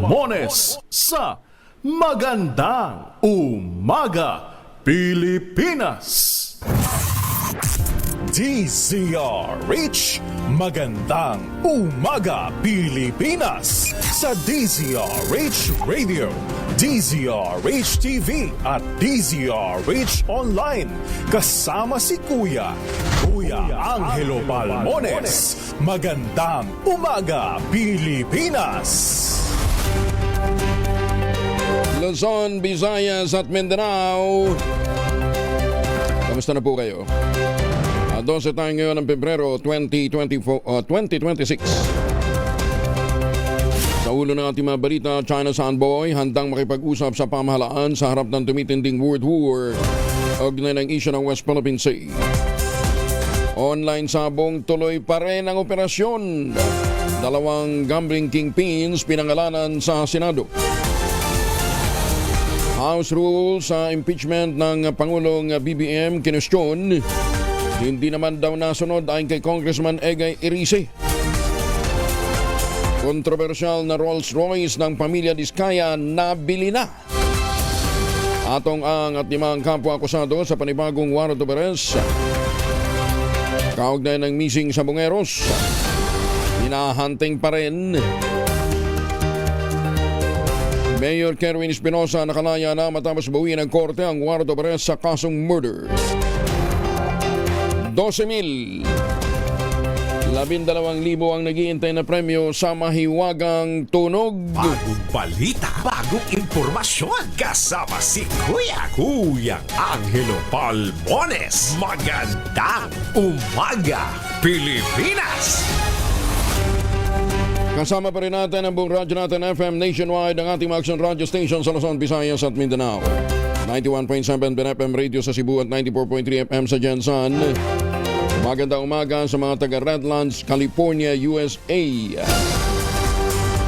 Palmones sa Magandang Umaga Pilipinas. DZRH Magandang Umaga Pilipinas sa DZRH Radio, DZRH TV at DZRH Online. Kasama si Kuya Angelo Palmones. Magandang Umaga Pilipinas. Luzon, Visayas at Mindanao. Kamusta na po kayo? 12 tayo ngayon ng Pebrero 2026. Sa ulo ng ating mga balita, China's envoy handang makipag-usap sa pamahalaan sa harap ng tumitinding world war kaugnay ng isyu ng West Philippine Sea. Online sabong tuloy pa rin ang operasyon. 2 gambling kingpins pinangalanan sa Senado. House rules sa impeachment ng Pangulong BBM kinwestiyon. Hindi naman daw nasunod ayon kay Congressman Egay Erice. Kontrobersyal na Rolls-Royce ng pamilya Diskaya nabili na. Atong ang at 5 kapwa akusado sa panibagong warrant of arrest. Kaugnay ng missing sa Bungeros. Hinahunting pa rin. Mayor Kerwin Espinosa nakalaya na matapos bawiin ng korte ang warrant of arrest sa kasong murder. 12,000. 12,000 ang naghihintay na premyo sa mahiwagang tunog. Bagong balita, bagong impormasyon. Kasama si Kuya Angelo Palmones. Magandang Umaga Pilipinas. Kasama pa rin natin ang buong radyo natin FM nationwide, ang ating mga action radio station sa Luzon, Visayas at Mindanao. 91.7 BNFM Radio sa Cebu at 94.3 FM sa Jensan. Magandang umaga sa mga taga Redlands, California, USA.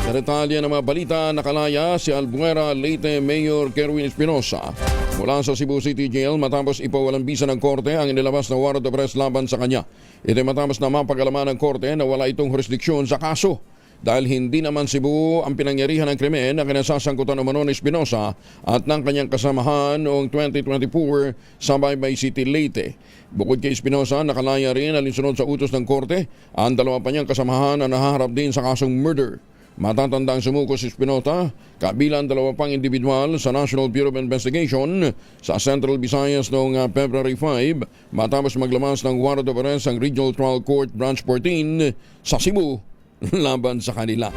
Sa detalye ng mga balita, nakalaya si Albuera Leyte Mayor Kerwin Espinosa mula sa Cebu City Jail matapos ipawalang bisa ng korte ang inilabas na warrant of arrest laban sa kanya. Ito matapos na mapag-alaman ng korte na wala itong jurisdiksyon sa kaso. Dahil hindi naman Cebu ang pinangyarihan ng krimen na kinasasangkutan umano ni Espinosa at ng kanyang kasamahan noong 2024 sa Baybay City, Leyte. Bukod kay Espinosa, nakalaya rin alinsunod sa utos ng korte ang 2 pa niyang kasamahan na nahaharap din sa kasong murder. Matatandang sumuko si Espinosa, kabilang 2 pang individual sa National Bureau of Investigation sa Central Visayas noong February 5 matapos maglamas ng warrant of arrest ang Regional Trial Court Branch 14 sa Cebu laban sa kanila.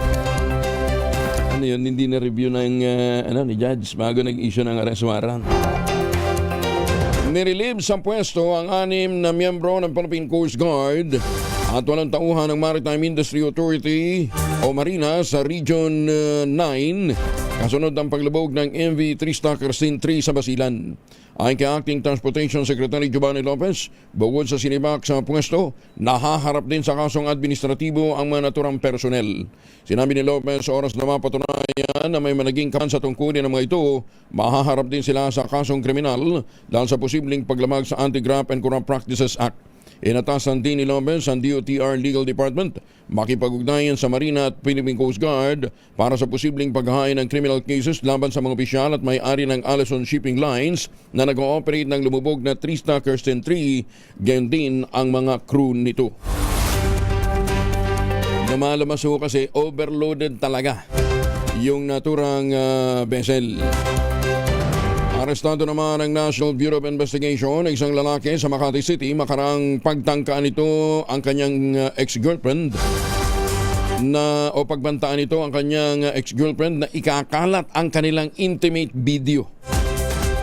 Ano yun, hindi na-review ng ni Judge bago nag-issue ng arrest warrant. Nirelieve sa pwesto ang 6 na miyembro ng Philippine Coast Guard at 8 tauhan ng Maritime Industry Authority o Marina sa Region 9 kasunod ng paglubog ng MV Trista Crescent 3 sa Basilan. Ayon kay Acting Transportation Secretary Giovanni Lopez, bukod sa sinibak sa pwesto, nahaharap din sa kasong administratibo ang mga naturang personnel. Sinabi ni Lopez, sa oras na mapatunayan na may managing kapan sa tungkulin ng mga ito, mahaharap din sila sa kasong kriminal dahil sa posibleng paglamag sa Anti-Graft and Corrupt Practices Act. Inatasan din ni Lopez ang DOTR Legal Department makipag-ugnayan sa Marina at Philippine Coast Guard para sa posibleng paghahain ng criminal cases laban sa mga opisyal at may-ari ng Allison Shipping Lines na nag-ooperate ng lumubog na Trista Kirsten 3, gayon din ang mga crew nito. Lumalamas ho kasi overloaded talaga yung naturang vessel. Arestado naman ng National Bureau of Investigation ng isang lalaki sa Makati City makarang pagtangkaan nito ang kanyang ex-girlfriend o pagbantaan nito ang kanyang ex-girlfriend na ikakalat ang kanilang intimate video.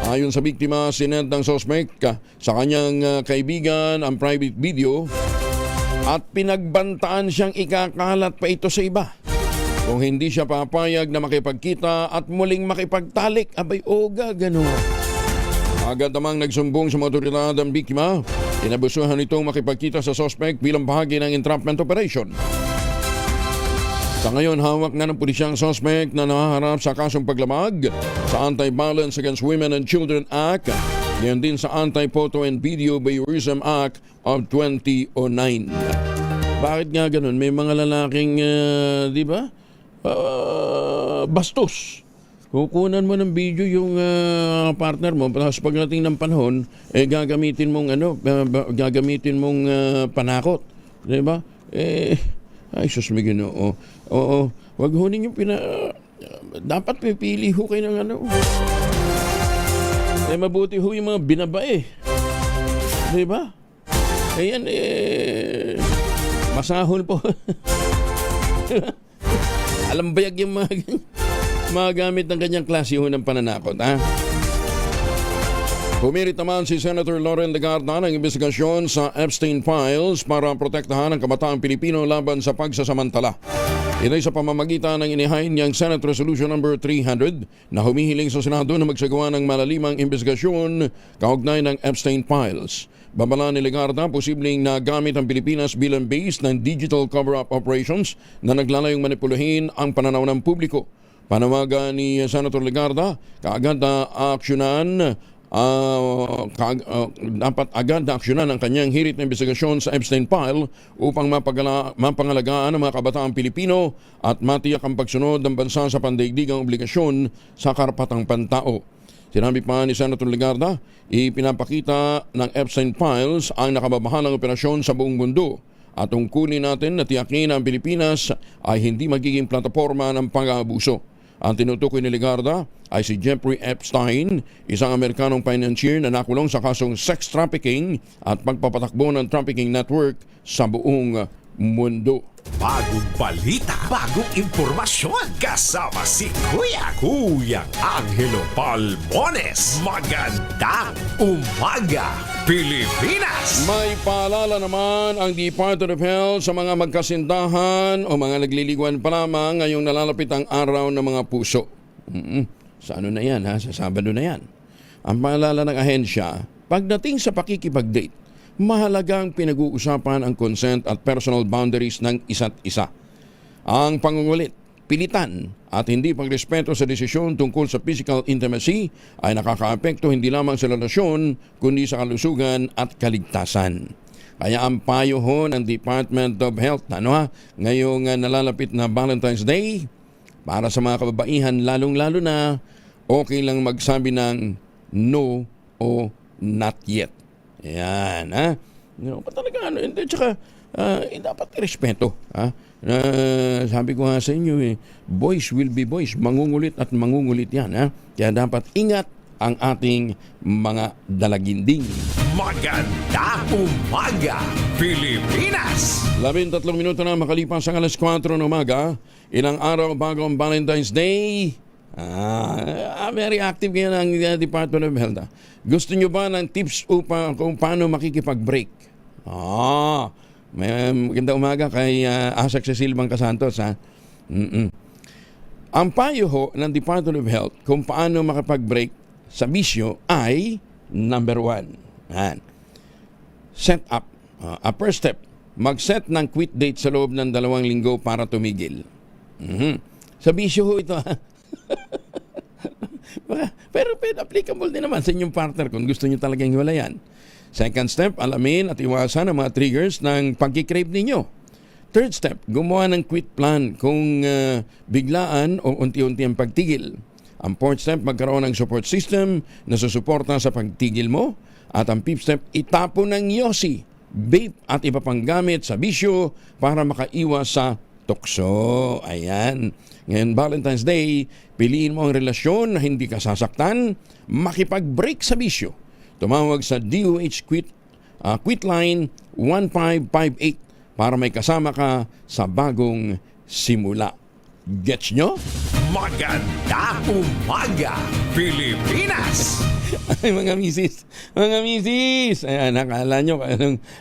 Ayon sa biktima, sinend ng suspect sa kanyang kaibigan ang private video at pinagbantaan siyang ikakalat pa ito sa iba. Kung hindi siya papayag na makipagkita at muling makipagtalik, abay oga, gano'n. Agad namang nagsumbong sa mga otoridad ang biktima. Inabusuhan itong makipagkita sa suspect bilang bahagi ng entrapment operation. Sa ngayon, hawak na ng pulisyang suspect na nahaharap sa kasong paglamag sa Anti-Violence Against Women and Children Act, ngayon din sa Anti-Photo and Video Voyeurism Act of 2009. Bakit nga ganun? May mga lalaking, di ba? bastos. Kukunan mo ng video yung partner mo, tapos pagdating ng panahon, gagamitin mong panakot. Di ba? Ay, sus, may Ginoo. Oo. Wag ho ninyo dapat pipili ho kayo ng mabuti ho yung mga binabae. Di ba? Ayan, masahol po. Alam bayag yung magamit ng kanyang klase ho ng pananakot, ha? Pumirit naman si Senator Loren Legarda ng investigasyon sa Epstein Files para protektahan ang kabataang Pilipino laban sa pagsasamantala. Ito ay sa pamamagitan ng inihain niyang Senate Resolution No. 300 na humihiling sa Senado na magsagawa ng malalimang investigasyon kaugnay ng Epstein Files. Babala ni Legarda, posibleng nagamit ang Pilipinas bilang base ng digital cover-up operations na naglalayong manipulahin ang pananaw ng publiko. Panawagan ni Senator Legarda, dapat agad na aksyonan ang kanyang hirit na investigasyon sa Epstein File upang mapangalagaan ang mga kabataang Pilipino at matiyak ang pagsunod ng bansa sa pandaigdigang obligasyon sa karapatang pantao. Sinabi pa ni Senator Legarda, ipinapakita ng Epstein Files ang nakababahalang operasyon sa buong mundo at tungkulin natin na tiyakin na ang Pilipinas ay hindi magiging plataforma ng pang-aabuso. Ang tinutukoy ni Legarda ay si Jeffrey Epstein, isang Amerikanong financier na nakulong sa kasong sex trafficking at pagpapatakbo ng trafficking network sa buong mundo. Bagong balita, bagong impormasyon. Kasama si Kuya Angelo Palmones. Magandang umaga, Pilipinas! May paalala naman ang Department of Health sa mga magkasintahan o mga nagliliguan pa lamang ngayong nalalapit ang araw ng mga puso. Sa ano na yan, ha? Sa Sabado na yan. Ang paalala ng ahensya, pagdating sa pakikipag-date, mahalagang pinag-uusapan ang consent at personal boundaries ng isa't isa. Ang pangungulit, pilitan at hindi pagrespeto sa desisyon tungkol sa physical intimacy ay nakakaapekto hindi lamang sa relasyon kundi sa kalusugan at kaligtasan. Kaya ang payo ho ng Department of Health ngayong nalalapit na Valentine's Day, para sa mga kababaihan lalong-lalo na, okay lang magsabi ng no o not yet. Ayan, ha? Talaga, hindi, tsaka, dapat irespeto, ha? Sabi ko nga sa inyo, boys will be boys, mangungulit at mangungulit yan, ha? Kaya dapat ingat ang ating mga dalaginding. Magandang umaga, Pilipinas! 13 minuto na makalipas ang alas 4 ng umaga, ilang araw bago ang Valentine's Day. Very active ngayon ang Department of Health. Gusto nyo ba ng tips kung paano makikipag-break? Maganda umaga kay Asak Cecil Bangkasantos, ha? Ang payo ho ng Department of Health kung paano makipag-break sa bisyo ay number 1. Set up. First step, mag-set ng quit date sa loob ng 2 linggo para tumigil. Sa bisyo ho ito, ha? Pero applicable din naman sa inyong partner kung gusto nyo talagang hiwalayan. Second step, alamin at iwasan ang mga triggers ng pagkikrave ninyo. Third step, gumawa ng quit plan kung biglaan o unti-unti ang pagtigil. Ang fourth step, magkaroon ng support system na susuporta sa pagtigil mo. At ang fifth step, itapon ng yosi, vape at iba pang gamit sa bisyo para makaiwas sa tukso. Ayan. Ngayon, Valentine's Day, piliin mo ang relasyon na hindi ka sasaktan, makipag-break sa bisyo. Tumawag sa DOH Quit Line 1558 para may kasama ka sa bagong simula. Gets nyo? Magandang umaga, Pilipinas! Ay, mga misis! Ayan, nakala nyo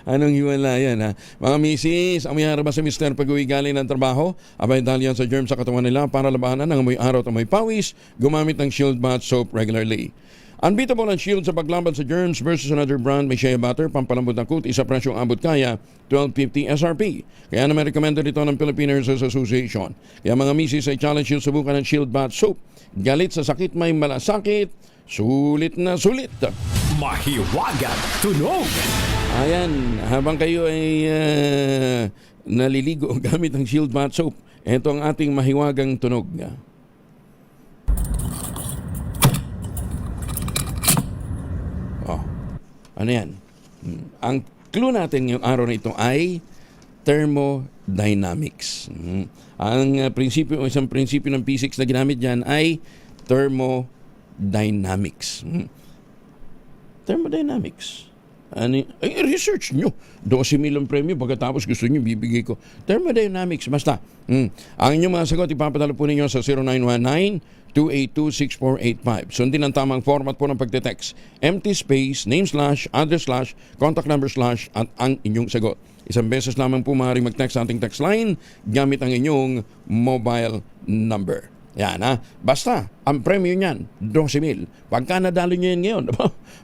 anong hiwalayan, ha? Mga misis, amoy haraba sa mister pag-uwi galing ng trabaho, abay dahil yan sa germ sa katawan nila para labanan ng amoy araw at amoy pawis, gumamit ng Shield Bath Soap regularly. Unbeatable ang Shield sa paglaban sa germs versus another brand, may shea butter, pampalambot ng kuti sa presyong abot kaya, $12.50 SRP. Kaya naman recommended ito ng Philippine Nurses Association. Kaya mga misis ay challenge Shield, subukan ng Shield Bath Soap. Galit sa sakit, may malasakit, sulit na sulit. Mahiwagang tunog! Ayan, habang kayo ay naliligo gamit ang Shield Bath Soap, ito ang ating mahiwagang tunog. Ano yan? Ang clue natin ngayong araw na ito ay thermodynamics. Ang isang prinsipyo ng physics na ginamit dyan ay thermodynamics. Thermodynamics. Research nyo. 12,000 ang premyo. Pagkatapos gusto nyo, bibigay ko. Thermodynamics. Basta. Ang inyong mga sagot, ipapadala po ninyo sa 0919-282-6485. Sundin ang tamang format po ng pagte-text. Empty space, name slash, address slash, contact number slash, at ang inyong sagot. Isang beses lamang po maaaring mag-text sa ating text line gamit ang inyong mobile number. Yan ha. Basta, ang premyo niyan, 12,000. Pagka nadalo nyo yan ngayon,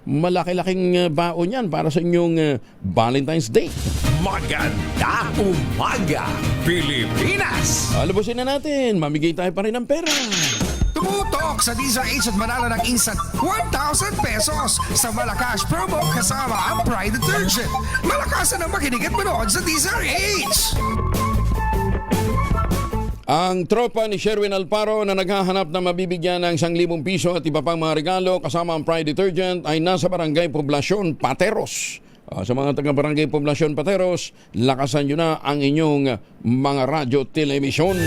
malaki-laking baon yan para sa inyong Valentine's Day. Maganda umaga, Pilipinas! Alubusin na natin, mamigay tayo pa rin ng pera. Tumutok sa DZRH at manalo ng instant 1,000 pesos sa Malakas promo kasama ang Pride Detergent. Malakasan ang makinig at manood sa DZRH! Ang tropa ni Sherwin Alparo na naghahanap na mabibigyan ng 1,000 piso at iba pang mga regalo kasama ang Pride Detergent ay nasa Barangay Poblacion, Pateros. Sa mga taga-Barangay Poblacion, Pateros, lakasan nyo na ang inyong mga radyo, telebisyon.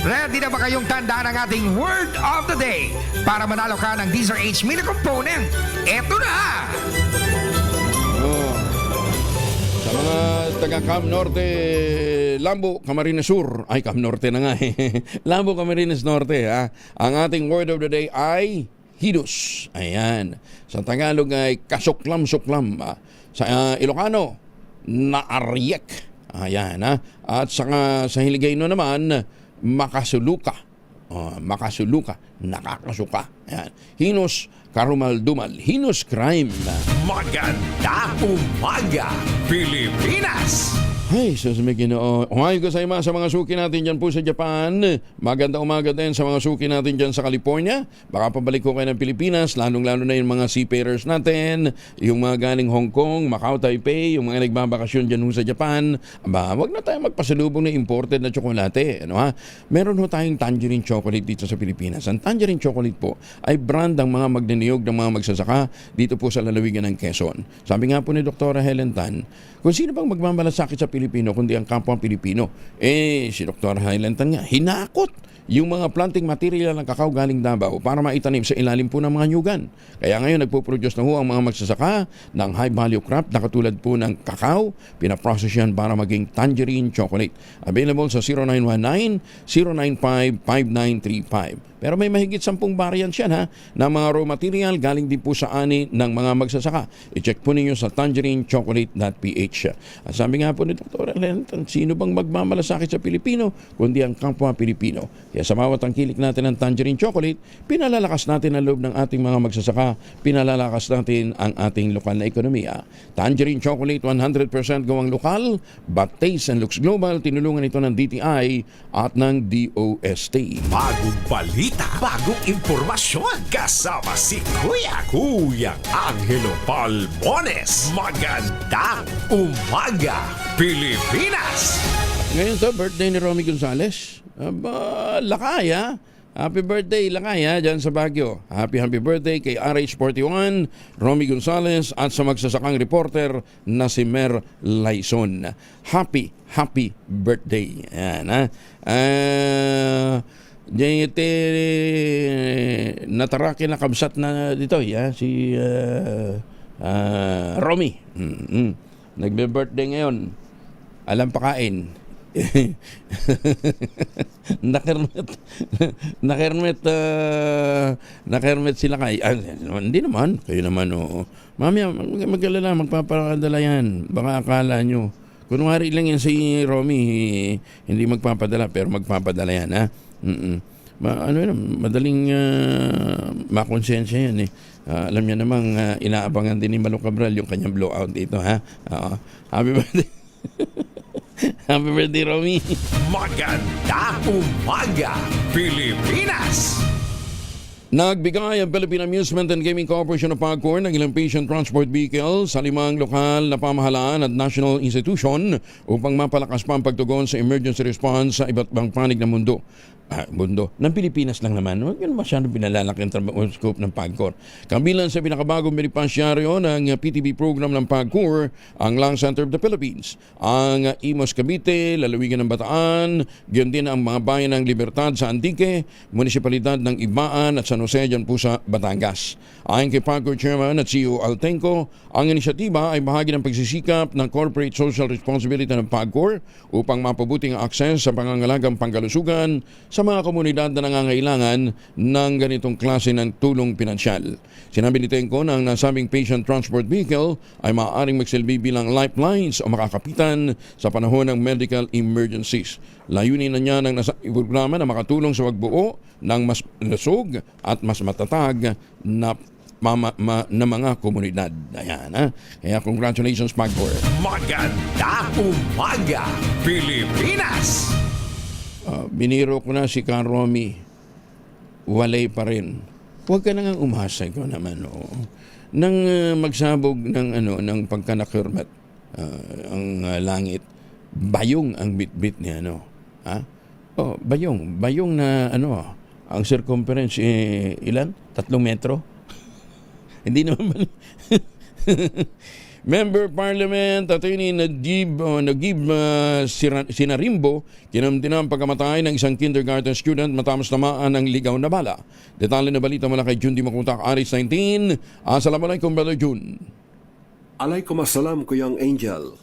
Ready na ba kayong tandaan ang ating word of the day para manalo ka ng DZRH mini component? Eto na! Sa mga taga-Cam Norte, Lambo, Camarines Sur. Ay, Cam Norte na nga Lambo, Camarines Norte. Ang ating word of the day ay hidus. Ayan. Sa Tagalog ay kasuklam-suklam. Sa Ilocano, naaryek. Ayan. At sa Hiligayno naman, makasuluka. Makasuluka. Nakakasuka. Ayan. Hinus, karumal-dumal. Hinus crime. Maganda umaga, Pilipinas! Ay, may Ginoo. Umayo ko sa mga suki natin dyan po sa Japan. Maganda umaga din sa mga suki natin dyan sa California. Baka pabalik ko kayo ng Pilipinas, lalong-lalo na yung mga seafarers natin, yung mga galing Hong Kong, Macau, Taipei, yung mga nagbabakasyon dyan sa Japan. Wag na tayo magpasalubong na imported na tsokolate. Meron ho tayong tangerine chocolate dito sa Pilipinas. Ang tangerine chocolate po ay brand ng mga magniniyog ng mga magsasaka dito po sa lalawigan ng Quezon. Sabi nga po ni Dr. Helen Tan, kung sino bang magmamalasakit sa Pilipino kundi ang kapwa Pilipino, si Dr. Helen Tan nga, hinakot yung mga planting material ng kakao galing Davao para maitanim sa ilalim po ng mga nyugan. Kaya ngayon nagpo-produce na ho ang mga magsasaka ng high value crop na katulad po ng kakao, pinaprocess yan para maging tangerine chocolate. Available sa 0919-095-5935. Pero may mahigit 10 variants yan na mga raw material galing din po sa ani ng mga magsasaka. I-check po ninyo sa tangerinechocolate.ph. At sabi nga po ni Dr. Helen, sino bang magmamalasakit sa Pilipino kundi ang kapwa Pilipino? Kaya sa bawat tangkilik natin ng tangerine chocolate, pinalalakas natin ang loob ng ating mga magsasaka, pinalalakas natin ang ating lokal na ekonomiya. Tangerine chocolate, 100% gawang lokal, but taste and looks global. Tinulungan ito ng DTI at ng DOST. Bagong balita, bagong impormasyon. Kasama si Kuya Angelo Palmones. Magandang umaga, Pilipinas! Ngayon to, birthday ni Romy Gonzales. Lakay Happy birthday Lakay dyan sa Baguio. Happy birthday kay RH41, Romy Gonzales at sa magsasakang reporter na si Mer Laison. Happy birthday. Yan nataraki na kabsat na dito si Romy. Nagbe-birthday ngayon. Alam pakain. Nakermet sila kay hindi naman kayo naman Mami, mag-alala, magpapadala yan. Baka akala nyo kunwari lang yan si Romy, hindi magpapadala pero magpapadala yan madaling makonsensya yan alam niya namang inaabangan din ni Malo Cabral yung kanyang blowout dito happy birthday. Happy birthday, Romy. Maganda umaga, Pilipinas! Nagbigay ang Philippine Amusement and Gaming Corporation of PAGCOR ng ilang patient transport vehicles sa 5 lokal na pamahalaan at national institution upang mapalakas pa ang pagtugon sa emergency response sa iba't ibang panig ng mundo. mundo. Ng Pilipinas lang naman. Huwag yun masyadong pinalalaki ang scope ng PAGCOR. Kabilang sa pinakabagong benepasyaryo ng PTV program ng PAGCOR, ang Lung Center of the Philippines, ang Imos Cavite, Lalawigan ng Bataan, gayon din ang mga bayan ng Libertad sa Antique, Munisipalidad ng Ibaan at San Jose dyan po sa Batangas. Ayon kay PAGCOR Chairman at CEO Altenco, ang inisyatiba ay bahagi ng pagsisikap ng corporate social responsibility ng PAGCOR upang mapabuti ang akses sa pangangalagang pangkalusugan sa mga komunidad na nangangailangan ng ganitong klase ng tulong pinansyal. Sinabi ni Tenco na ang nasabing patient transport vehicle ay maaaring magsilbi bilang lifelines o makakapitan sa panahon ng medical emergencies. Layunin na niya ng nasabing programa na makatulong sa pagbuo ng mas lusog at mas matatag na mga komunidad. Ayan, ha? Kaya congratulations, PAGCOR. Maganda umaga, Pilipinas! Biniro ko na si Karomi, walay pa rin. Huwag ka nang umasa ko naman, nang magsabog ng pagkanakirmat ang langit. Bayong ang bitbit niya, bayong na ang circumference ilan? 3 metro? Hindi naman. Member Parliament Attorney Nagib Sinarimbo kinamdinang pagkamatay ng isang kindergarten student matapos tamaan ng ligaw na bala. Detalye na balita mula kay Jun Di Makutak, Aris 19. Assalamualaikum, Brother Jun. Alaikumasalam, Kuyang Angel.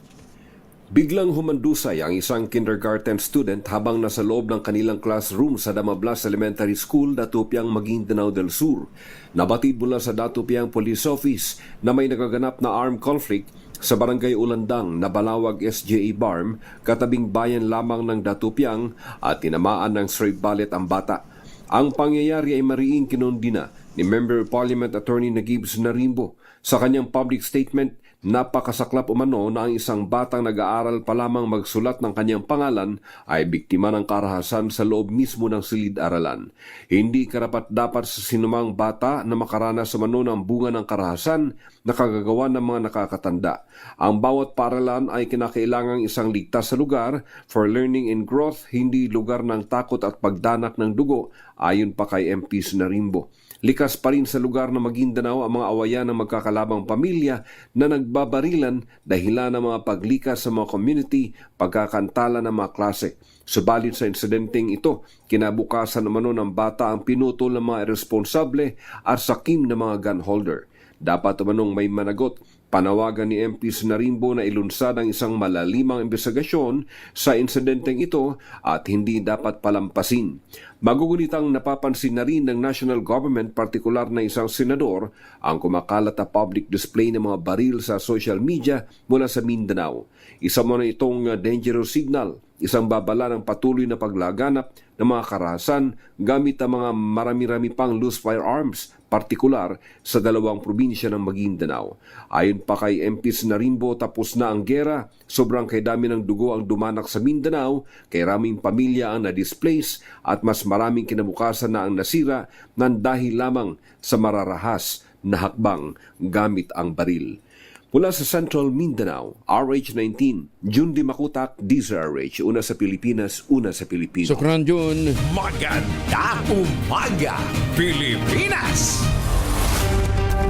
Biglang humandusay ang isang kindergarten student habang nasa loob ng kanilang classroom sa Damablas Elementary School, Datupiang, Maguindanao del Sur. Nabatid mula sa Datupiang Police Office na may nagaganap na armed conflict sa Barangay Ulandang na Balawag SJA Barm, katabing bayan lamang ng Datupiang, at tinamaan ng stray bullet ang bata. Ang pangyayari ay mariing kinondina ni Member Parliament Attorney Nagib Sinarimbo. Sa kanyang public statement, napakasaklap umano na ang isang batang nag-aaral pa lamang magsulat ng kanyang pangalan ay biktima ng karahasan sa loob mismo ng silid-aralan. Hindi karapat-dapat sa sinumang bata na makaranas umano ng bunga ng karahasan na kagagawa ng mga nakakatanda. Ang bawat paaralan ay kinakailangang isang ligtas sa lugar for learning and growth, hindi lugar ng takot at pagdanak ng dugo, ayon pa kay MP Sinarimbo. Likas pa rin sa lugar ng Maguindanao ang mga awayan ng magkakalabang pamilya na nagbabarilan dahilan ng mga paglikas sa mga community, pagkakantala ng mga klase. Subalit sa insidenteng ito, kinabukasan naman ng bata ang pinutol ng mga irresponsable at sakim ng mga gun holder. Dapat namanong may managot. Panawagan ni MP Sinarimbo na ilunsad ang isang malalimang investigasyon sa insidenteng ito at hindi dapat palampasin. Magugunitang napapansin na rin ng national government, partikular na isang senador, ang kumakalat na public display ng mga baril sa social media mula sa Mindanao. Isa mo na itong dangerous signal, isang babala ng patuloy na paglaganap ng mga karahasan gamit ang mga marami-rami pang loose firearms, partikular sa 2 probinsya ng Maguindanao. Ayon pa kay MP Sinarimbo, tapos na ang gera, sobrang kaidami ng dugo ang dumanak sa Mindanao, kay raming pamilya ang na-displace at mas maraming kinabukasan na ang nasira ng dahil lamang sa mararahas na hakbang gamit ang baril. Mula sa Central Mindanao, RH19, Jun Di Makutak, DZRH, una sa Pilipinas, una sa Pilipino. Sokran, Jun. Maganda umaga, Pilipinas!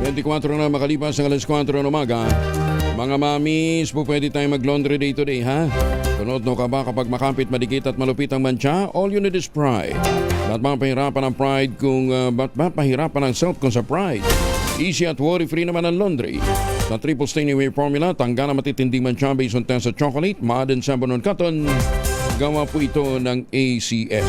24 na makalipas ang alas 4 ng umaga. Mga mamis, po pwede tayong mag-laundry day today, ha? Tunod no ka ba kapag makapit, madikit at malupit ang mancha? All you need is pride. Ba't mapahirapan ang pride ba't mapahirapan ang self kung sa pride? Easy at worry-free naman ang laundry. Sa triple stain away formula, tanggal na matitinding mancha based on test sa chocolate, mud and sabon on cotton. Gawa po ito ng ACS.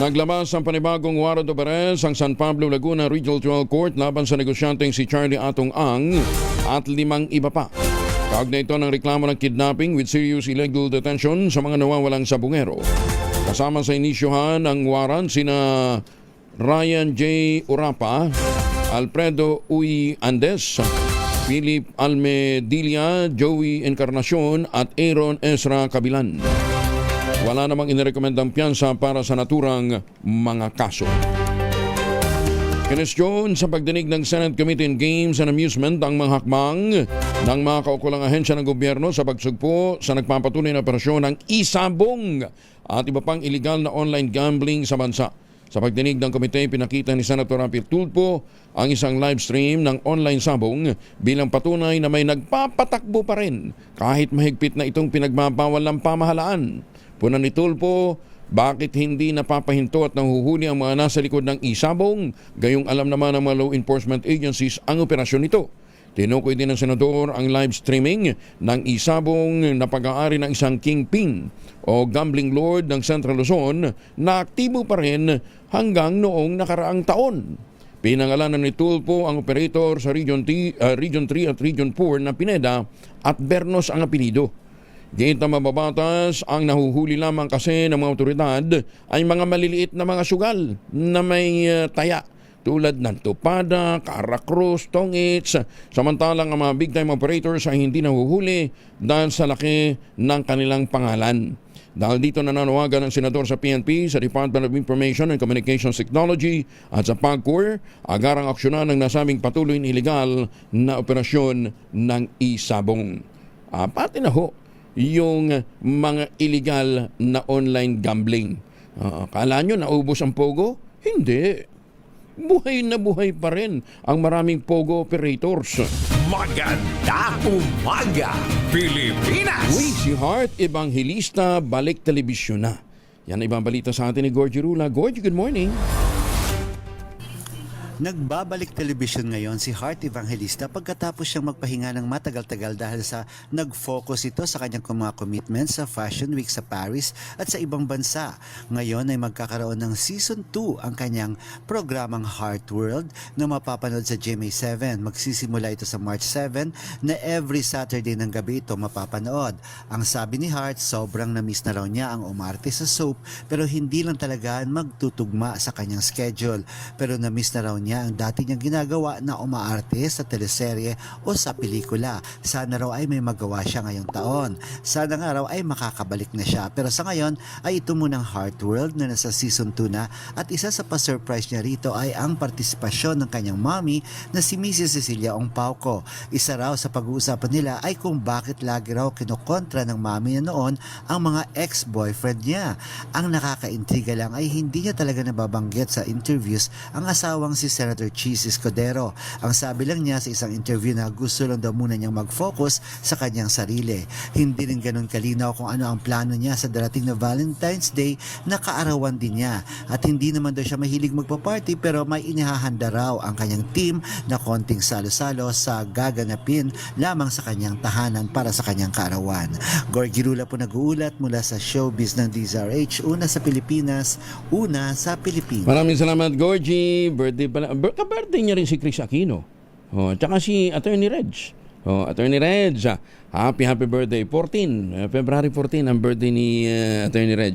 Naglabas ang panibagong warrant of arrest ang San Pablo, Laguna Regional Trial Court laban sa negosyanteng si Charlie Atong Ang at 5 iba pa. Kaugnay ito ng reklamo ng kidnapping with serious illegal detention sa mga nawawalang sabungero. Kasama sa inisyohan ng warrant sina Ryan J. Urapa, Alfredo Uy Andes, Philip Almedilla, Joey Encarnacion at Aaron Ezra Kabilan. Wala namang inirekomendang piyansa para sa naturang mga kaso. Kinestyon sa pagdinig ng Senate Committee on Games and Amusement ang mga hakbang ng mga kaukulang ahensya ng gobyerno sa pagsugpo sa nagpapatuloy na operasyon ng isabong at iba pang illegal na online gambling sa bansa. Sa pagdinig ng komite, pinakita ni Senator Rapi Tulfo ang isang live stream ng online sabong bilang patunay na may nagpapatakbo pa rin kahit mahigpit na itong pinagbabawal ng pamahalaan. Puna ni Tulfo, bakit hindi napapahinto at nanghuhuli ang mga nasa likod ng isabong? Gayong alam naman ng mga law enforcement agencies ang operasyon nito. Tinukoy din ng senador ang live streaming ng isabong na pag-aari ng isang kingpin o gambling lord ng Central Luzon na aktibo pa rin hanggang noong nakaraang taon. Pinangalanan ni Tulfo ang operator sa Region 3 at Region 4 na Pineda at Bernos ang apelido. Gayit na mababatas, ang nahuhuli lamang kasi ng mga otoridad ay mga maliliit na mga sugal na may taya tulad ng Tupada, Caracruz, Tongits. Samantalang ang mga big time operators ay hindi nahuhuli dahil sa laki ng kanilang pangalan. Dahil dito nananawagan ng senador sa PNP, sa Department of Information and Communications Technology at sa PAGCOR, agarang aksyonan ng nasabing patuloy na illegal na operasyon ng isabong. Pati na ho yung mga illegal na online gambling. Kala nyo naubos ang pogo? Hindi. Buhay na buhay pa rin ang maraming pogo operators. Magandang umaga, Pilipinas! Uy, si Heart Evangelista balik telebisyon na. Yan ang ibang balita sa atin ni Gorgie Rula. Gorgie, good morning. Nagbabalik telebisyon ngayon si Heart Evangelista pagkatapos siyang magpahinga ng matagal-tagal dahil sa nag-focus ito sa kanyang mga commitments sa Fashion Week sa Paris at sa ibang bansa. Ngayon ay magkakaroon ng Season 2 ang kanyang programang Heart World na mapapanood sa GMA7. Magsisimula ito sa March 7 na every Saturday ng gabi ito mapapanood. Ang sabi ni Heart, sobrang na-miss na raw niya ang umarte sa soap pero hindi lang talaga magtutugma sa kanyang schedule. Pero na-miss na raw niya ang dati niyang ginagawa na umaarte sa teleserye o sa pelikula. Sana raw ay may magawa siya ngayong taon. Sana nga raw ay makakabalik na siya. Pero sa ngayon ay ito munang Heart World na nasa season 2 na at isa sa pa-surprise niya rito ay ang partisipasyon ng kanyang mommy na si Mrs. Cecilia Ongpauco. Isa raw sa pag-uusapan nila ay kung bakit lagi raw kinokontra ng mommy na noon ang mga ex-boyfriend niya. Ang nakakaintriga lang ay hindi niya talaga nababanggit sa interviews ang asawang si Senator Chis Escudero. Ang sabi lang niya sa isang interview na gusto lang daw muna niyang mag-focus sa kanyang sarili. Hindi rin ganun kalinaw kung ano ang plano niya sa darating na Valentine's Day na kaarawan din niya. At hindi naman daw siya mahilig magpa-party pero may inihahanda raw ang kanyang team na konting salo-salo sa gaganapin lamang sa kanyang tahanan para sa kanyang kaarawan. Gorgie Rula po nag-uulat mula sa showbiz ng DZRH, una sa Pilipinas, una sa Pilipinas. Maraming salamat, Gorgie. Birthday pala. Ka-birthday niya rin si Chris Aquino. Tsaka si Attorney Reg. Attorney Reg, happy birthday. 14, February 14 ang birthday ni Attorney Reg.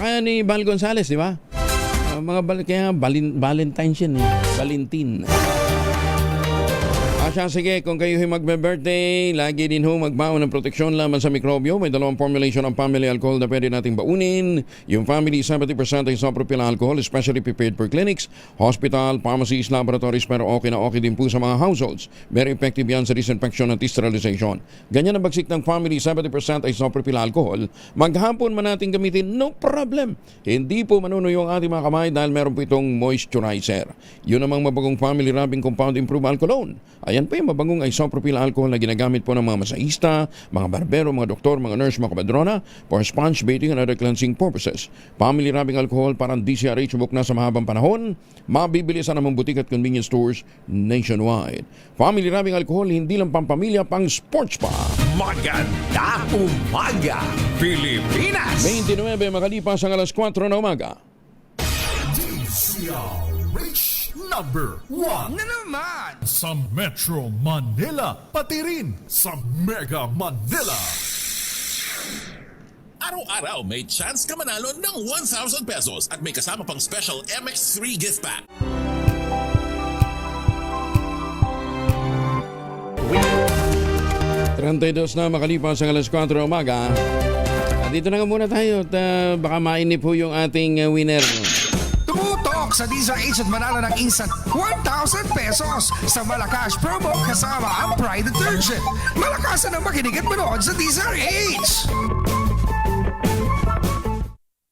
Kaya ni Val Gonzales, di ba? Kaya Valentine's yan eh. Valentin. Sige, kung kayo magbe-birthday, lagi din ho magbaon ng proteksyon laban sa mikrobyo. May dalawang formulation ng family alcohol na pwede nating baunin. Yung family 70% isopropyl alcohol, especially prepared for clinics, hospital, pharmacies, laboratories, pero okay na okay din po sa mga households. Very effective yan sa disinfection at sterilization. Ganyan ang bagsik ng family 70% isopropyl alcohol. Maghapon man natin gamitin, no problem. Hindi po manunuyo ang ating mga kamay dahil meron po itong moisturizer. Yun namang mabagong family rubbing compound improved alcohol. Ayan pa yung mabangong isopropyl alcohol na ginagamit po ng mga masaista, mga barbero, mga doktor, mga nurse, mga kabadrona for sponge bathing and other cleansing purposes. Family rubbing alcohol parang DCRH book na sa mahabang panahon, mabibili sa namang butik at convenience stores nationwide. Family rubbing alcohol hindi lang pampamilya, pang sports pa. Magandang umaga, Pilipinas! 29 makalipas ang alas 4 na umaga. DZRH number 1 Na naman! sa Metro Manila, pati rin sa Mega Manila. Araw-araw may chance ka manalo ng 1,000 pesos at may kasama pang special MX3 gift pack. Trantedos na makalipas ang alas 4 na umaga. Dito na nga muna tayo at baka mainip po yung ating winner. Tutok Tutok sa DZRH at manalo ng instant 1,000 pesos sa Malacash promo kasama ang Pride Detergent. Malakasan ang makinig at manood sa DZRH!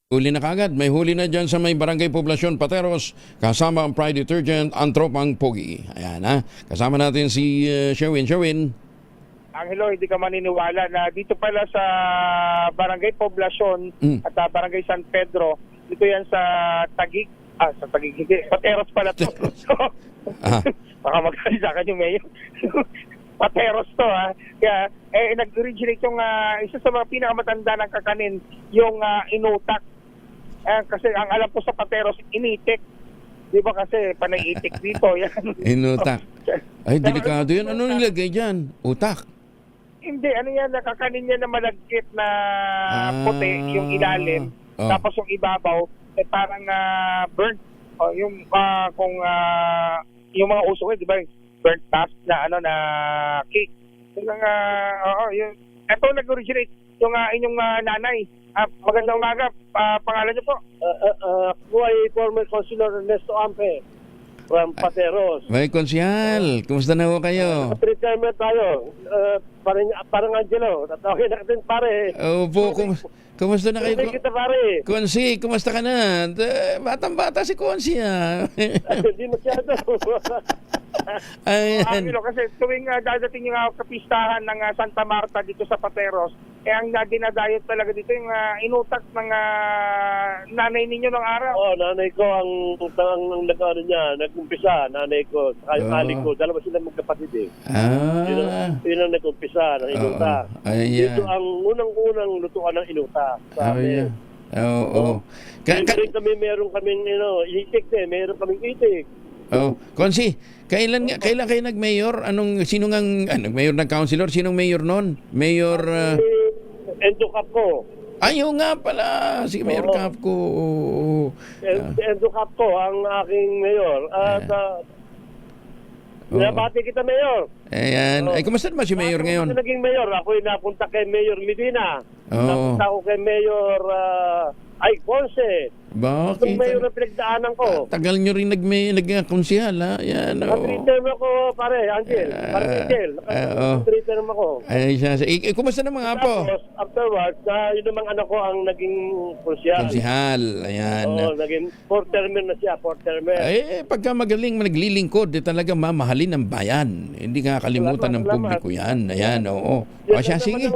Huli na kagad, may huli na dyan sa may barangay Poblasyon Pateros kasama ang Pride Detergent, ang tropang Pogi. Ayan ha, kasama natin si Sherwin. Sherwin. Angelo, hindi ka maniniwala na dito pala sa Barangay Poblasyon at Barangay San Pedro, dito yan sa Taguig, hindi, Pateros pala to. Baka magkalisakan yung mayor. Pateros to ha. Kaya nag-originate yung isa sa mga pinakamatanda ng kakanin, yung inutak. Kasi ang alam ko sa Pateros, initik. Di ba kasi panay-itik dito? Yan. Inutak. Ay, delikado yun. Ano nilagay dyan? Utak? Hindi, ano yan, nakakanin niya na malagkit na puti, yung ilalim. Tapos yung ibabaw, parang burnt. Yung mga uso di ba? Burnt toast na na cake. Yun. Ito nag-originate yung inyong nanay. Magandang umaga. Pangalan niyo po? Ako ay former Councilor Ernesto Ampe from Pateros. May konsihal. Kumusta na ho kayo? Retirement tayo. Parang Angelo. Tatawagin na natin pare. Opo, kumusta na kayo? Hindi kita pare. Konsi, kumusta ka na? Batang-bata si Konsi Hindi masyado. Ayan. Kasi tuwing dadating yung kapistahan ng Santa Marta dito sa Pateros, ang dinadayot talaga dito yung inutak ng nanay ninyo ng araw. Nanay ko ang nag-ano niya, nag-umpisa, nanay ko, saka yung aling ko, dalawa sila magkapatid eh. Yun ang nag-umpisa ng inutak. Dito ang unang lutuan ng inutak. Oo. Kami meron kaming itik meron kaming itik. Konsi, kailan kayo nag-mayor? Sino nag-mayor ng councilor? Sinong mayor noon? Mayor Endo Capco. Ayaw nga pala, si Mayor Capco. Endo Capco ang aking mayor. At nabati kita, Mayor. Ayan. Ay, kumusta naman si Mayor ngayon? Ako naging mayor. Ako'y napunta kay Mayor Medina. Napunta ako kay Mayor Ponce. Bakit? Itong mayor na pinagdaanan ko. Tagal nyo rin nag-konsihal, ha? Yan, Nag-return ako, pare, Angel. Angel. Nag-return ako. Ay, siya. Kumusta naman nga po? Tapos, afterwards, yun namang anak ko ang naging konsyal. Konsihal, ayan. Naging 4-termer na siya, 4-termer. Pagka magaling naglilingkod, talaga mamahalin ng bayan. Hindi nga kalimutan ng publiko yan. Ayan, oo. Siya, sige.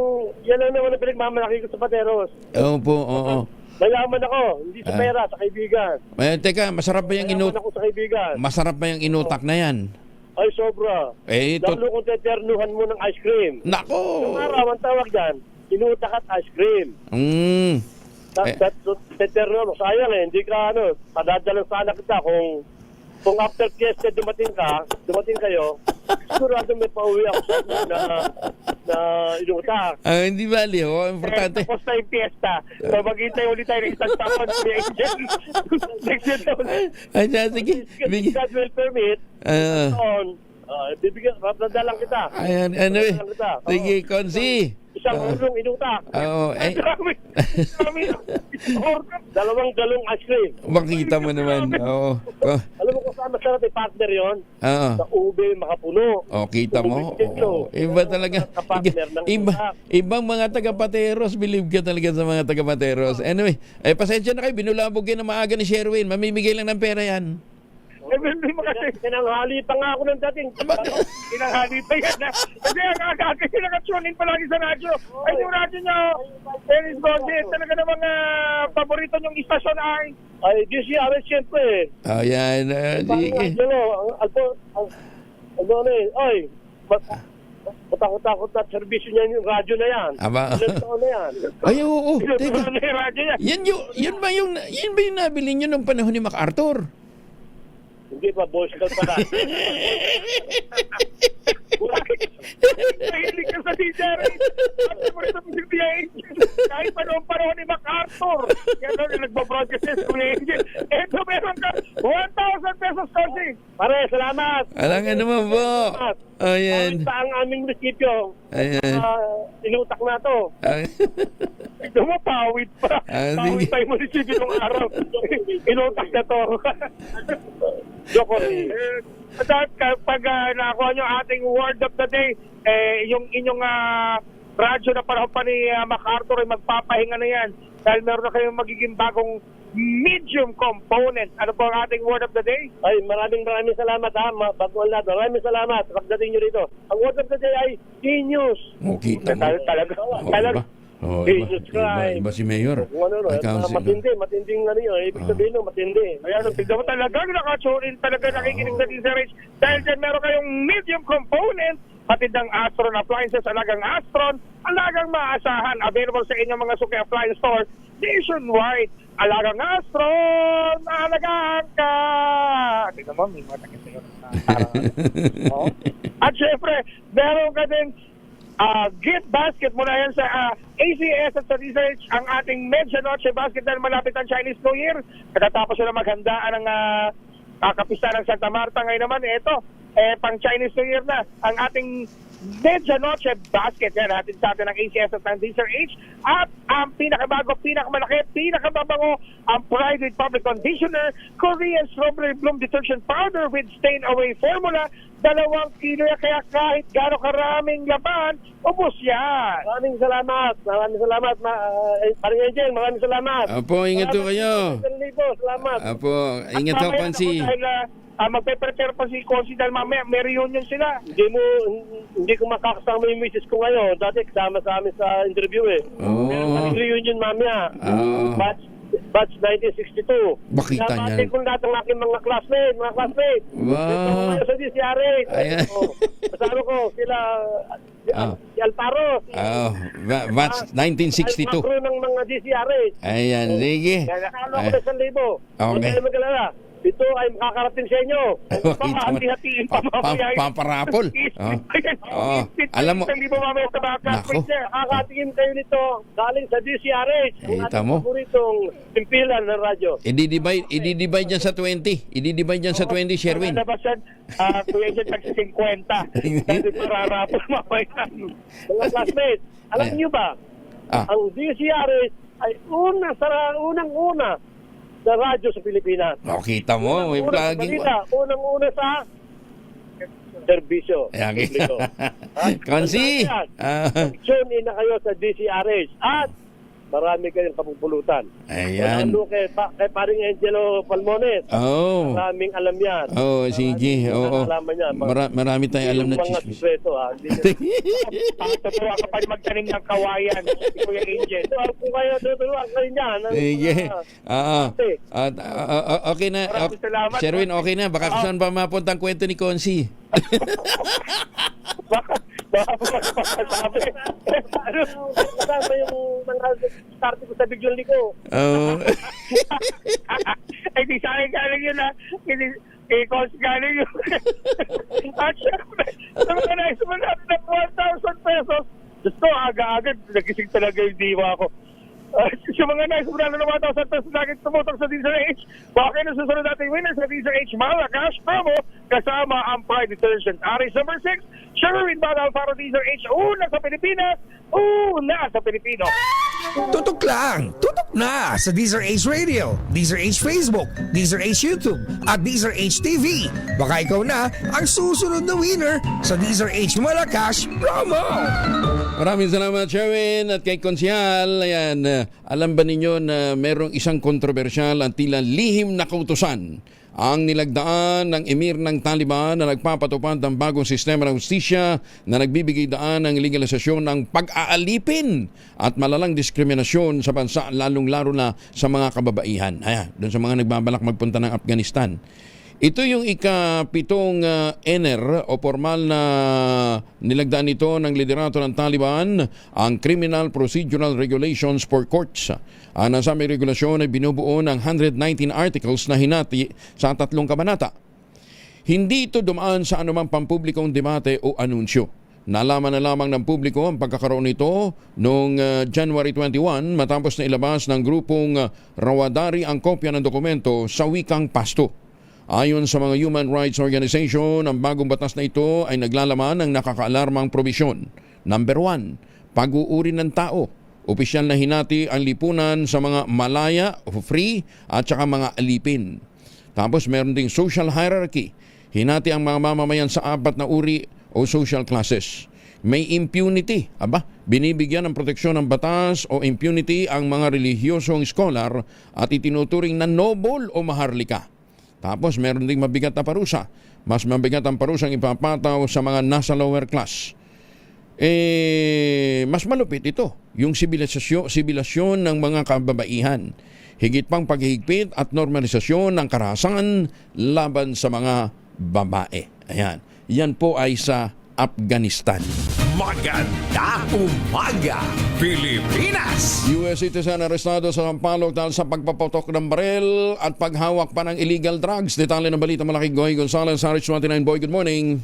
Yan lang naman ang pinagmamalaki ko sa Pateros. Opo, oo. Mayaman ako, hindi sa pera, sa kaibigan. Teka, masarap ba yung Mayaman ako sa kaibigan. Masarap ba yung inutak na yan? Ay, sobra. Lalo kung teternuhan mo ng ice cream. Nako! Yung araw, ang tawag dyan, inutak at ice cream. Teternuhan mo, sayang hindi ka padadalang sana kita kung after fiesta dumating kayo, sigurado may pauwi ako na inutak. Hindi bali, importante. Tapos na yung fiesta. So maghintay ulit tayo ng isang taon. Next year taon. Ay, sige. Schedule permit. Bibigyan, papadalang kita. Ayan, sige, Konsi. Isang ulong inutak. Dalawang galong ice cream. Makita mo naman. Oo. Alam mo kung saan masarap yung partner yun? Sa ube, makapuno. Kita mo? Iba talaga. Ibang mga taga-Pateros. Believe ka talaga sa mga taga-Pateros. Anyway, pasensya na kayo. Binulabog kayo na maaga ni Sherwin. Mamimigay lang ng pera yan. Pinanghali pa nga ako ng dating. Pinanghali pa yan. Kasi kasi nakatunin palagi sa radyo. Ay, yung radyo nyo, Dennis Gorgeous, talaga namang paborito nyong istasyon ay. Ay, DCRS siyempre. Ayan. Sige. Matakot na servisyo niya yung radyo na yan. Ilan taon na yan? Ay, oo. Ilan taon na yung radyo yan? Yan ba yung nabili nyo nung panahon ni MacArthur? Hindi pa, Boy Scout pala. Mahilig ka sa DJR. Kahit panahon ni MacArthur. Yan doon, nagbabroadcast sa Kuya Angel. Eto, meron ka 1,000 pesos, Corsi. Pare, salamat. Alang naman po. Ayan. Ang aming munisipyo. Ayan. Inutak na to. Tignan mo, pawit pa. Sige. Pawit pa yung munisipyo ng araw. Inutak na to. Joke. At pag nakuha nyo ating word of the day, yung inyong radyo na panahon pa ni MacArthur ay magpapahinga na yan. Dahil meron na kayong magiging bagong medium component. Ano po ang ating word of the day? Ay, maraming salamat ha. Bago ang lahat. Maraming salamat. Pagdating nyo rito. Ang word of the day ay genius. Kita mo. Talaga. Iba. Genius crime. Iba si Mayor. Kung ano, matinding ano yun. Ibig sabihin no, matindi. Ayan, tignan mo talagang nakatune-in, talaga nakikinig sa DZRH. Dahil dyan meron kayong medium component, pati ng Astron appliances, alagang Astron, alagang maasahan, available sa inyong mga suki appliance store nationwide. Alagang Astron, alagaan ka! Tignan mo, may matakit sa'yo. At syempre, meron ka din gift basket mula yan sa ACS at sa DZRH, ang ating Medya Noche basket dahil malapit ang Chinese New Year. Katatapos na maghandaan ng kakapista ng Santa Marta. Ngayon naman, ito, pang Chinese New Year na ang ating Medya Noche basket. Yan, natin sa atin ng ACS at ng DZRH. At ang pinakabago, pinakamalaki, pinakababango, ang Pride with Public Conditioner, Korean Strawberry Bloom Detergent Powder with Stain-Away Formula, 2 kilo yan, kaya kahit gano'ng karaming laban, ubos yan. Maraming salamat. Paring Angel, maraming salamat. Apo, ingat po kayo. Salamat. Apo, ingat po, Konsi. Magpe-prepare pa si Konsi dahil mamaya may reunion sila. Hindi ko makakasama yung misis ko ngayon. Dati kasama sa amin sa interview May reunion mamaya. Batch 1962. Bakita niyan. Natin kung lahat ng aking mga classmates. Wow. Sa DCRH. Ayan. Kasama ko sila, si Alparo. Batch 1962. Ang crew ng mga DCRH. Ayan, sige. Nakakalo ko sa 1,000. Okay. Huwag magalala. Ito ay makakarating sa inyo. Hati-hatiin pa mamaya. Paparapol. Alam mo. Nako. Nakakatingin kayo nito galing sa DCRH. Ang Kita mo. ating paboritong timpilan ng radyo. I-divide yan sa 20. I-divide yan sa 20, Sherwin. Ano ba siya? Kuya dyan nagsi-50. Kasi pararapol mamaya. Mga classmates, alam niyo ba, ang DCRH ay unang-una sa radyo sa Pilipinas. Kita mo, may vlogging. Unang-una sa serbisyo. Publiko. Konsi! Tune in na kayo sa DCRH at marami kayong kapupulutan. Ayan. Lalo kay paring Angelo Palmones. Maraming alam yan. Sige. Alaman niya. Marami tayong alam na mga chismis. sikreto. Tuturuan ka pa rin magtanim ng kawayan. Si Kuya Angel. Kung kayo tuturuan kayo niyan. Sige. Okay na. Maraming salamat. Sherwin, okay na. Baka saan pa mapunta ang kwento ni Konsi? Baka sabi. Kasama yung mga start ko sa Bigyon Liko. Ay, di sa akin galing yun Konsi galing yun. At syempre, sa mga naisumanap na 1,000 pesos, gusto agad nagising talaga yung diwa ko. Sa mga naisumanap na 1,000 pesos laging tumutong sa DZRH, baka na susunod natin winner sa DZRH Malacash promo kasama ang Pride Detergent. Aris number 6, Sherwin Bada Alfaro DZRH, una sa Pilipinas, una sa Pilipino. Tutok lang, tutok na sa DZRH Radio, DZRH Facebook, DZRH YouTube, at DZRH TV. Baka ikaw na ang susunod na winner sa DZRH Malacash promo. Maraming salamat, Sherwin, at kay Konsyal. Ayan, alam ba ninyo na merong isang kontrobersyal at tila lihim na kautusan ang nilagdaan ng emir ng Taliban na nagpapatupad ng bagong sistema ng hustisya na nagbibigay daan ng legalisasyon ng pag-aalipin at malalang diskriminasyon sa bansa, lalong-laro na sa mga kababaihan. Doon sa mga nagbabalak magpunta ng Afghanistan. Ito yung ika-7 ENER o formal na nilagdaan nito ng liderato ng Taliban, ang Criminal Procedural Regulations for Courts. Ang nasabing regulasyon ay binubuo ng 119 articles na hinati sa 3 kabanata. Hindi ito dumaan sa anumang pampublikong debate o anunsyo. Nalaman na lamang ng publiko ang pagkakaroon nito noong January 21 matapos na ilabas ng grupong Rawadari ang kopya ng dokumento sa wikang Pasto. Ayon sa mga human rights organization, ang bagong batas na ito ay naglalaman ng nakakaalarmang probisyon. Number 1, pag-uuri ng tao. Opisyal na hinati ang lipunan sa mga malaya, free, at saka mga alipin. Tapos meron ding social hierarchy. Hinati ang mga mamamayan sa 4 na uri o social classes. May impunity. Binibigyan ng proteksyon ng batas o impunity ang mga relihiyosong scholar at itinuturing na noble o maharlika. Tapos meron ding mabigat na parusa. Mas mabigat ang parusang ipapataw sa mga nasa lower class. Mas malupit ito, yung sibilasyon ng mga kababaihan. Higit pang paghihigpit at normalisasyon ng karahasan laban sa mga babae. Ayan. Yan po ay sa Afghanistan. Magandang umaga, Pilipinas! US citizen arestado sa Sampaloc dahil sa pagpapotok ng baril at paghawak pa ng illegal drugs. Detalye ng balita malaking Goy Gonzalez, RH29 Boy. Good morning.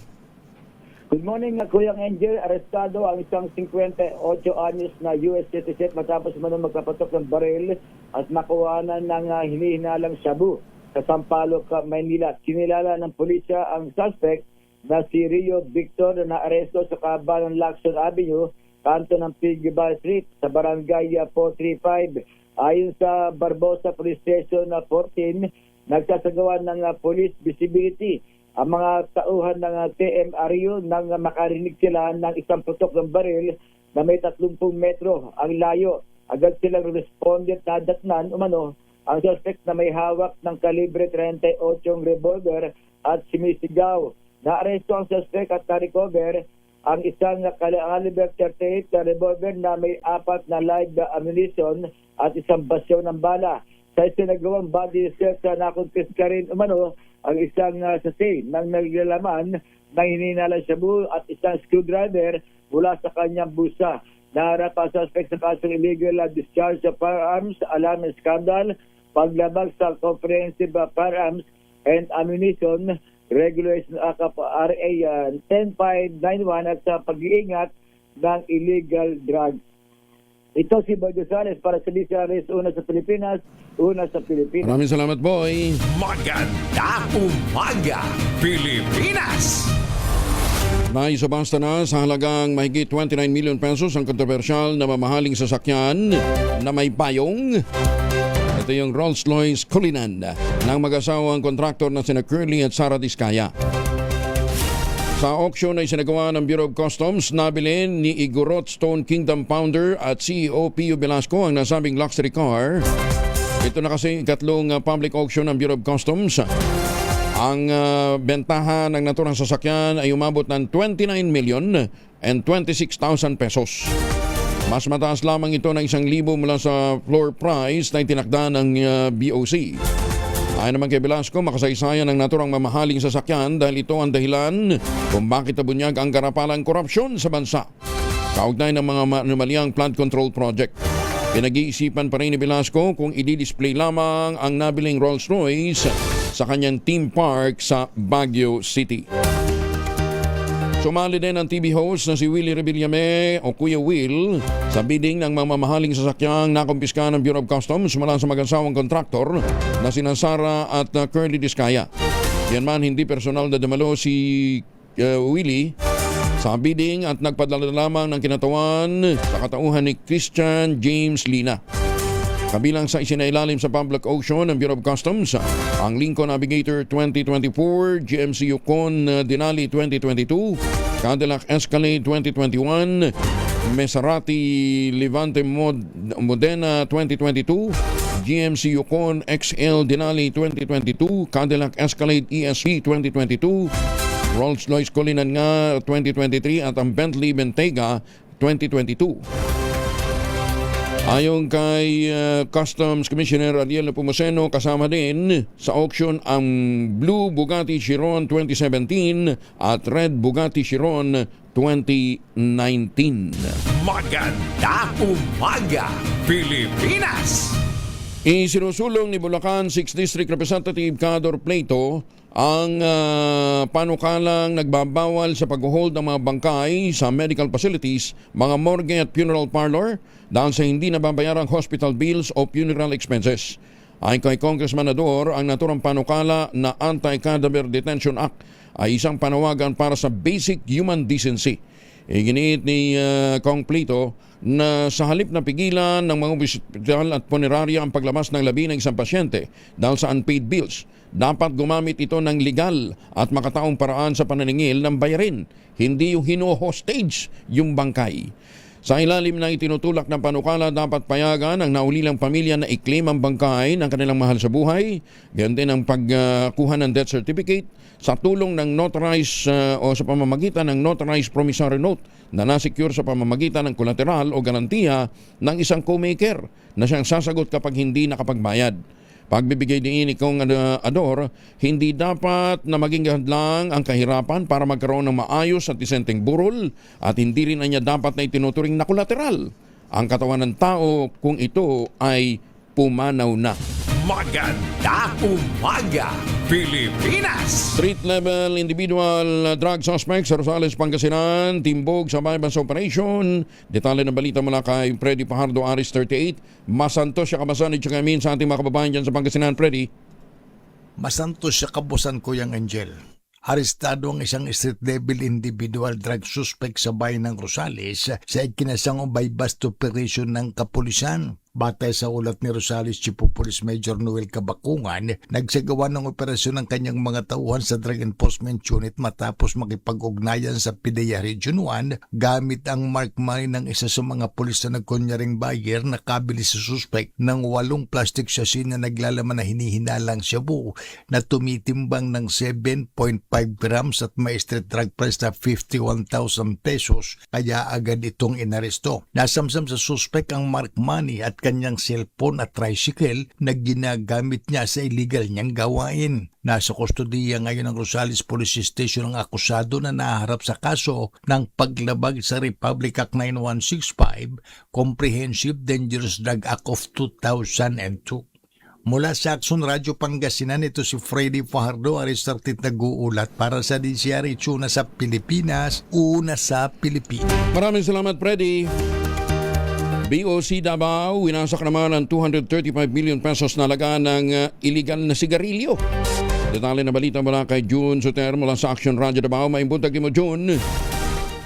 Good morning, Kuya Angel. Arestado ang isang 58 anyos na US citizen matapos magpapatok ng baril at nakuhanan ng hinihinalang shabu sa Sampaloc, Maynila. Kinilala ng pulisya ang suspect na si Rio Victor na aresto sa kaban ng Lacson Avenue, kanto ng Pigibal Street sa barangay 435. Ayon sa Barbosa Police Station 14, nagsasagawa ng police visibility ang mga tauhan ng TMRU nang makarinig sila ng isang putok ng baril na may 30 metro ang layo. Agad silang respondent na datnan umano ang suspect na may hawak ng kalibre 38 revolver at sinisigaw. Naaresto ang suspect at na-recover ang isang kaliber 38 na revolver na may 4 na live ammunition at isang basyo ng bala. Sa isinagawang body search na nakumpiska rin umano ang isang sachet ng naglalaman ng hinihinalang shabu at isang screwdriver mula sa kanyang busa. Naharap ang suspect sa kasong illegal discharge of firearms, alarm and scandal, paglabag sa Comprehensive Firearms and Ammunition Regulation Act of RA 10591 at sa pag-iingat ng illegal drugs. Ito si Boy Gonzales para sa DCRS, una sa Pilipinas. Maraming salamat, Boy. Magandang umaga, Pilipinas! Naisabasta na sa halagang mahigit 29 million pesos ang kontrobersyal na mamahaling sasakyan na may payong. Ito yung Rolls-Royce Cullinan ng mag-asawang kontraktor na sina Curly at Sara Diskaya. Sa auction ay sinagawa ng Bureau of Customs, nabili ni Igorot Stone Kingdom founder at CEO Pio Velasco ang nasabing luxury car. Ito na kasi ikatlong public auction ng Bureau of Customs. Ang bentahan ng naturang sasakyan ay umabot ng 29 million and 26,000 pesos. Mas mataas lamang ito ng 1,000 mula sa floor price na itinakda ng BOC. Ayon naman kay Velasco, makasaysayan ang naturang mamahaling sasakyan dahil ito ang dahilan kung bakit nabunyag ang karapalang korupsyon sa bansa. Kaugnay ng mga anomalyang flood control project. Pinag-iisipan pa rin ni Velasco kung i-display lamang ang nabiling Rolls-Royce sa kanyang theme park sa Baguio City. Sumali din ang TV host na si Willie Revillame o Kuya Will sa bidding ng mamamahaling sasakyang nakumpiska ng Bureau of Customs mula sa mag-asawang kontraktor na sina Sara at Curly Diskaya. Yan man hindi personal na dumalo si Willie sa bidding at nagpadala lamang ng kinatawan sa katauhan ni Christian James Lina. Kabilang sa isinailalim sa public auction ng Bureau of Customs, ang Lincoln Navigator 2024, GMC Yukon Denali 2022, Cadillac Escalade 2021, Maserati Levante Modena 2022, GMC Yukon XL Denali 2022, Cadillac Escalade ESP 2022, Rolls-Royce Cullinan nga 2023 at ang Bentley Bentayga 2022. Ayon kay Customs Commissioner Ariel Pumoseno, kasama din sa auction ang Blue Bugatti Chiron 2017 at Red Bugatti Chiron 2019. Magandang umaga, Pilipinas! Isinusulong ni Bulacan 6th District Representative Cador Plato ang panukalang nagbabawal sa pag-hold ng mga bangkay sa medical facilities, mga morgue at funeral parlor dahil sa hindi nababayarang hospital bills o funeral expenses. Ayon kay Congressman Ador, ang naturang panukala na Anti-Cadaver Detention Act ay isang panawagan para sa basic human decency. Iginiit ni Kong Plito na sa halip na pigilan ng mga ospital at punerarya ang paglabas ng labi ng isang pasyente dahil sa unpaid bills, dapat gumamit ito ng legal at makataong paraan sa pananingil ng bayarin, hindi yung hino-hostage yung bangkay. Sa ilalim ng itinutulak ng panukala, dapat payagan ang naulilang pamilya na i-claim ang bangkay ng kanilang mahal sa buhay, gayon din ang pagkuha ng death certificate sa tulong ng notarized o sa pamamagitan ng notarized promissory note na nasecure sa pamamagitan ng kolateral o garantiya ng isang co-maker na siyang sasagot kapag hindi nakapagbayad. Pagbibigay din ni Kong Ador, hindi dapat na maging hadlang ang kahirapan para magkaroon ng maayos at disenteng burol at hindi rin niya dapat na itinuturing na kolateral ang katawan ng tao kung ito ay pumanaw na. Maganda umaga, Pilipinas! Street-level individual drug suspect sa Rosales, Pangasinan, timbog sa bypass operation. Detalye ng balita mula kay Freddy Pajardo, Aris 38. Masantos siya kabasan at siyang sa ating mga kababayan dyan sa Pangasinan, Freddy. Masantos siya kabusan ko yung Angel. Arestado ang isang street-level individual drug suspect sa bayan ng Rosales sa ikinasang bypass operation ng kapulisan. Batay sa ulat ni Rosales Chief of Police Major Noel Kabakungan, nagsagawa ng operasyon ng kanyang mga tauhan sa Drug Enforcement Unit matapos makipag-ugnayan sa PDEA Region 1 gamit ang mark money ng isa sa mga pulis na nagkunyaring buyer na kabili sa suspect ng 8 plastic sachet na naglalaman na hinihinalang shabu na tumitimbang ng 7.5 grams at may street drug price na 51,000 pesos, kaya agad itong inaresto. Nasamsam sa suspect ang mark money at kanyang cellphone at tricycle na ginagamit niya sa illegal niyang gawain. Nasa kustodiya ngayon ng Rosales Police Station ang akusado na naharap sa kaso ng paglabag sa Republic Act 9165, Comprehensive Dangerous Drug Act of 2002. Mula sa Action Radio Pangasinan, ito si Freddy Fajardo, Aristartit nag-uulat para sa DCRH, una sa Pilipinas, una sa Pilipinas. Maraming salamat, Freddy. BOC Davao, winasak naman ang 235 million pesos na laga ng illegal na sigarilyo. Detalye na balita mula kay June Soter mula sa Action Radio Davao. Maimbutag mo, June.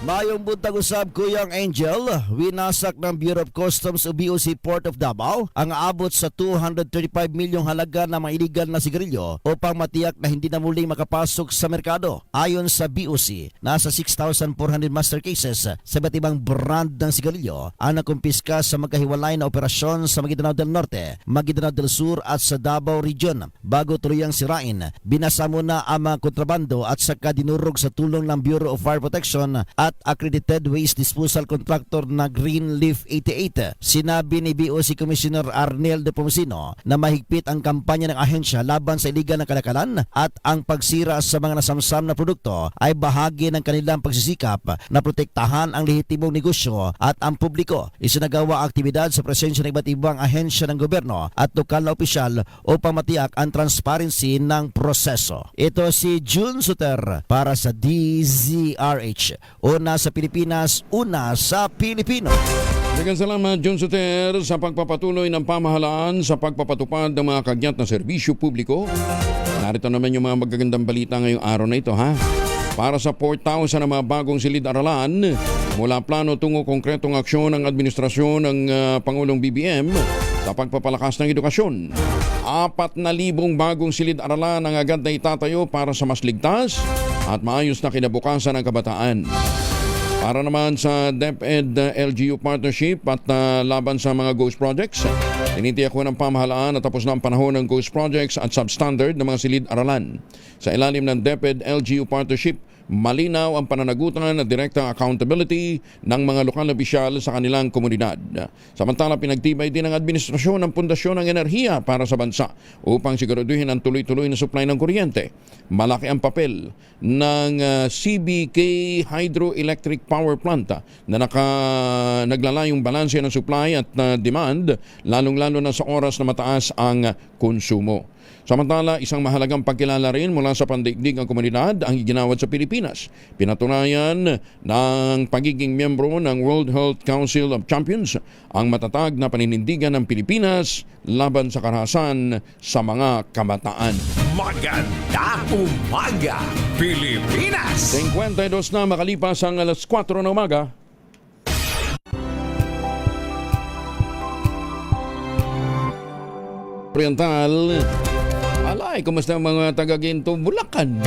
Mayong buntag usab Kuyang Angel, winasak ng Bureau of Customs o BOC Port of Davao ang aabot sa 235 milyong halaga ng mga illegal na sigarilyo upang matiyak na hindi na muling makapasok sa merkado. Ayon sa BOC, nasa 6,400 master cases sa iba't ibang brand ng sigarilyo ang nakumpiska sa magkahiwalay na operasyon sa Maguindanao del Norte, Maguindanao del Sur at sa Davao Region. Bago tuluyang sirain, binasa muna ang mga kontrabando at saka dinurog sa tulong ng Bureau of Fire Protection at accredited waste disposal contractor na Greenleaf 88. Sinabi ni BOC Commissioner Arnel de Pomocino na mahigpit ang kampanya ng ahensya laban sa iligal na kalakalan at ang pagsira sa mga nasamsam na produkto ay bahagi ng kanilang pagsisikap na protektahan ang lehitimong negosyo at ang publiko. Isinagawa ang aktibidad sa presensya ng iba't ibang ahensya ng gobyerno at lokal na opisyal upang matiyak ang transparency ng proseso. Ito si June Suter para sa DZRH. Una sa Pilipinas, una sa Pilipino. Daghang salamat, John Soter, sa pagpapatuloy ng pamahalaan sa pagpapatupad ng mga kagyat na serbisyo publiko. Narito naman yung mga magagandang balita ngayong araw na ito, ha? Para sa 4,000 na mga bagong silid-aralan, mula plano tungo konkretong aksyon ng administrasyon ng Pangulong BBM sa pagpapalakas ng edukasyon. 4,000 bagong silid-aralan ang agad na itatayo para sa mas ligtas at maayos na kinabukasan ng kabataan. Para naman sa DepEd LGU partnership at laban sa mga ghost projects, tinitiyak ko ng pamahalaan na tapos na ang panahon ng ghost projects at substandard ng mga silid-aralan. Sa ilalim ng DepEd LGU partnership, malinaw ang pananagutan at direktang accountability ng mga lokal na opisyal sa kanilang komunidad. Samantala, pinagtibay din ng administrasyon ng pundasyon ng enerhiya para sa bansa upang siguraduhin ang tuloy-tuloy na supply ng kuryente. Malaki ang papel ng CBK Hydroelectric Power Plant na naglalayong balanse ng supply at demand, lalong-lalo na sa oras na mataas ang konsumo. Samantala, isang mahalagang pagkilala rin mula sa pandaigdig ang komunidad ang iginawad sa Pilipinas. Pinatunayan ng pagiging miyembro ng World Health Council of Champions ang matatag na paninindigan ng Pilipinas laban sa karahasan sa mga kabataan. Maganda umaga, Pilipinas! 52 na makalipas ang alas 4 ng umaga. Oriental. Alay, kumusta ang mga taga-Ginto, Bulacan?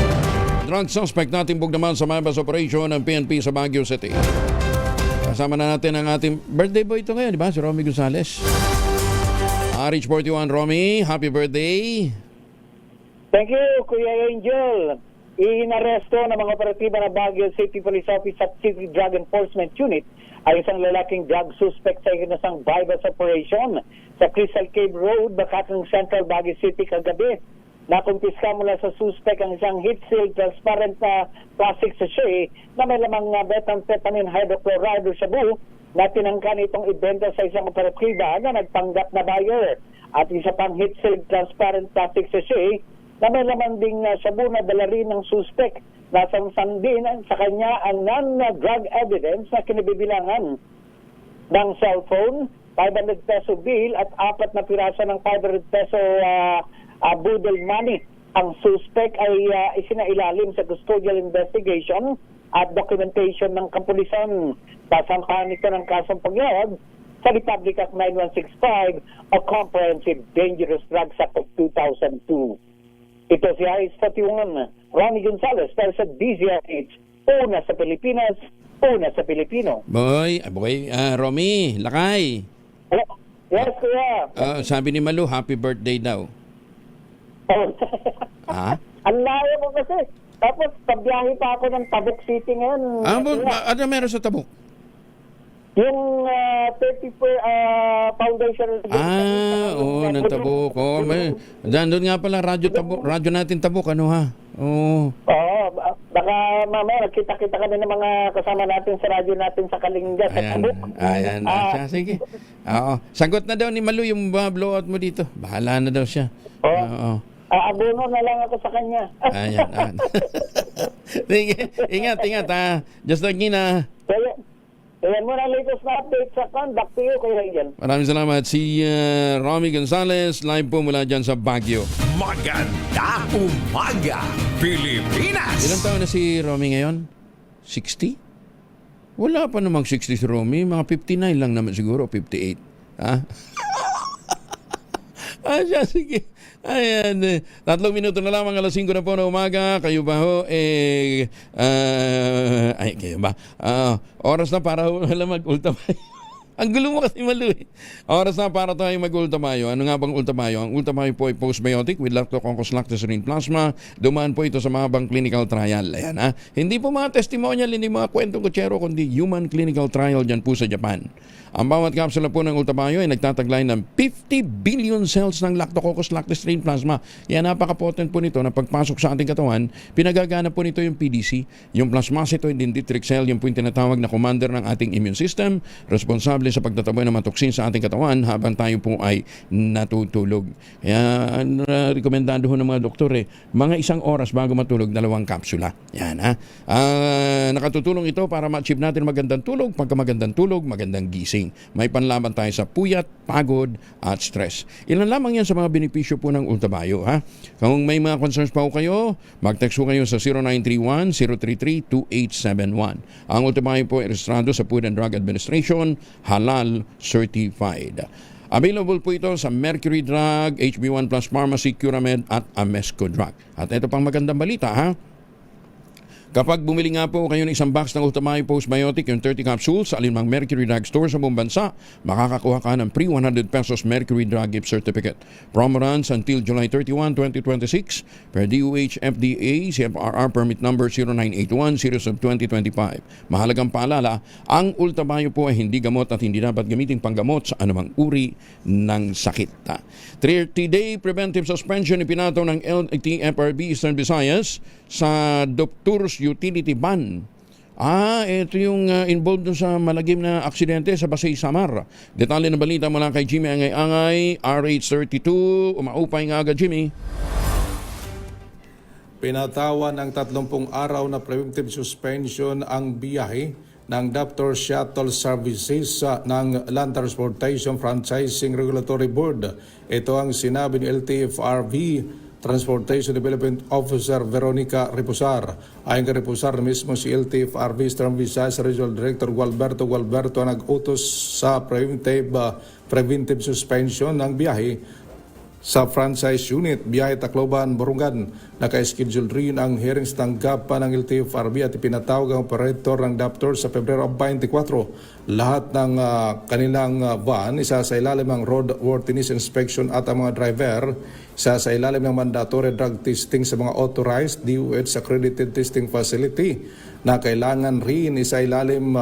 Drug suspect natin naman sa bypass operation ng PNP sa Baguio City. Kasama na natin ang ating birthday boy ito ngayon, di ba? Si Romy Gonzales. RH41 Romy, happy birthday. Thank you, Kuya Angel. Inaresto ng mga operatiba ng Baguio City Police Office at City Drug Enforcement Unit ay isang lalaking drug suspect sa ikinasang bypass operation sa Crystal Cave Road, Bacatang Central, Baguio City kagabi. Nakumpiska mula sa suspect ang isang heat-sealed transparent na plastic sachet na may lamang methamphetamine hydrochloride o shabu na tinangkan itong ibenta sa isang operatiba na nagpanggap na buyer. At isa pang heat-sealed transparent plastic sachet na may laman ding shabu na dala rin ng suspect. Nasamsan din sa kanya ang non-drug evidence na kinibibilangan ng cellphone, 500 peso bill at 4 na piraso ng 500 peso budol money. Ang suspect ay isinailalim sa custodial investigation at documentation ng kapulisan. Sasampahan ito ng kasong pagyawad sa Republic Act 9165 o Comprehensive Dangerous Drugs Act of 2002. Ito si RH41, Ronnie Gonzales para sa DZRH. Una sa Pilipinas, una sa Pilipino. Boy, Romy, lakay. Yes, kuya. Sabi ni Malu, happy birthday daw. Ha? Ang layo mo kasi. Tapos, pagbiyahe pa ako ng Tabuk City ngayon. Ano meron sa Tabuk? Yung 30 foundation. Ng Tabuk. Doon nga pala, radyo natin Tabuk, ano ha? Oo, baka mamaya kita-kita kami ng mga kasama natin sa radyo natin sa Kalinga, sa Tabuk. Ayan. Sige. Oo. Sagot na daw ni Malu yung blowout mo dito. Bahala na daw siya. Oo. Abono na lang ako sa kanya. Ayan. Ingat ha. Just like na. Ayan mo na latest na update sa back to you, Kuya Angel. Maraming salamat. Si Romy Gonzales, live po mula dyan sa Baguio. Maganda umaga, Pilipinas! Ilang taon na si Romy ngayon? 60? Wala pa namang 60 si Romy. Mga 59 lang naman siguro, 58. Ha? Sige. Ayan. 3 minuto na lamang, alas 5 na po na umaga. Kayo ba ho? Kayo ba? Oras na para mag-ultamayo. Ang gulo mo kasi, Malu eh. Oras na para tayo mag-ultamayo. Ano nga bang ultamayo? Ang ultamayo po ay postbiotic with lactococcus lactoserine plasma. Dumaan po ito sa mahabang clinical trial. Ayan ha. Hindi po mga testimonial, hindi mga kwentong kutsero, kundi human clinical trial dyan po sa Japan. Ang bawat kapsula po ng ultamayo ay nagtataglay ng 50 billion cells ng lactococcus lactoserine plasma. Yan, napaka-potent po nito na pagpasok sa ating katawan, pinagagana po nito yung PDC, yung plasmacytoid dendritic cell, yung po yung tinatawag na commander ng ating immune system, responsable sa pagtataboy ng mga toksin sa ating katawan habang tayo po ay natutulog. Kaya rekomendado ho ng mga doktor mga 1 oras bago matulog, 2 kapsula. Yan ha. Nakatutulong ito para ma-achieve natin magandang tulog. Pagka magandang tulog, magandang gising. May panlaban tayo sa puyat, pagod at stress. Ilan lamang yan sa mga benepisyo po ng Ultabayo ha. Kung may mga concerns pa po kayo, mag-text po kayo sa 0931-033-2871. Ang Ultabayo po ay registrado sa Food and Drug Administration, halal certified. Available po ito sa Mercury Drug, HB1 Plus Pharmacy, Curamed at Amesco Drug. At ito pang magandang balita ha. Kapag bumili nga po kayo ng isang box ng Ultamayo Postbiotic, yung 30 capsules sa alinmang Mercury Drug Store sa buong bansa, makakakuha ka ng free 100 pesos Mercury Drug Gift Certificate. Promo runs until July 31, 2026 per DOH FDA CFRR Permit Number 0981 Series of 2025. Mahalagang paalala, ang Ultamayo po ay hindi gamot at hindi dapat gamitin panggamot sa anumang uri ng sakit. 30-day preventive suspension ipinato ng LTFRB Eastern Visayas sa Doctors Utility Ban. Ito yung involved dun sa malagim na aksidente sa Basay, Samar. Detalye ng balita mula kay Jimmy Angay-Angay, RH32. Umaupay nga agad, Jimmy. pinatawan ng 30 araw na preventive suspension ang biyahe ng Doctor Shuttle Services ng Land Transportation Franchising Regulatory Board. Ito ang sinabi ni LTFRB Transportation Development Officer Veronica Reposar. Ayon kay Reposar, mismo si LTFRB Eastern Visayas Regional Director Gualberto nag-utos sa preventive suspension ng biyahe sa franchise unit, biyahe Tacloban, Burungan. Naka-schedule rin ang hearings tanggapan ng LTFRB at ipinatawag ang operator ng Daptor sa Pebrero 24. Lahat ng kanilang van, isa sa ilalim ng roadworthiness inspection at ang mga driver, isa sa ilalim ng mandatory drug testing sa mga authorized DOH accredited testing facility na kailangan rin isa ilalim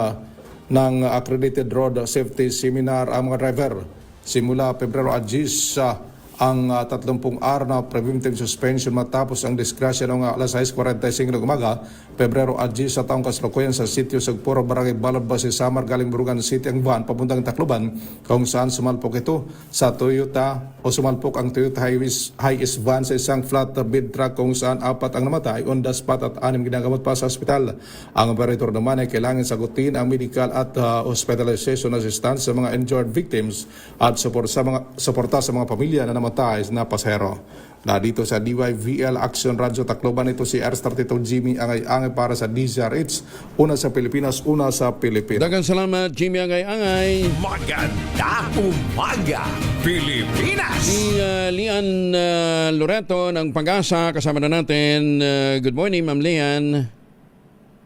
ng accredited road safety seminar ang mga driver. Simula Pebrero 10 ang 30 araw na preventive suspension matapos ang disgrasya noong alas 6:45 ng umaga, Pebrero 10 sa taong kasalukuyan sa sitio Sagpuro, Barangay Balod-Basi, Samar, galing Burungan City ang van papuntang Tacloban, kung saan sumalpok ito sa Toyota o sumalpok ang Toyota Hiace van sa isang flatbed truck kung saan 4 ang namatay on the spot at 6 ginagamot pa sa ospital. Ang operator naman ay kailangan sagutin ang medical at hospitalization assistance sa mga injured victims at suporta sa mga pamilya na namatay na pasahero. Na dito sa DYVL Action Radio Tacloban, ito si R32 Jimmy Angay-Angay para sa DZRH. Una sa Pilipinas, una sa Pilipinas. Dagang salamat, Jimmy Angay-Angay. Magandang umaga, Pilipinas! Si Lian Loreto ng Pag-asa, kasama na natin. Good morning, Ma'am Lian.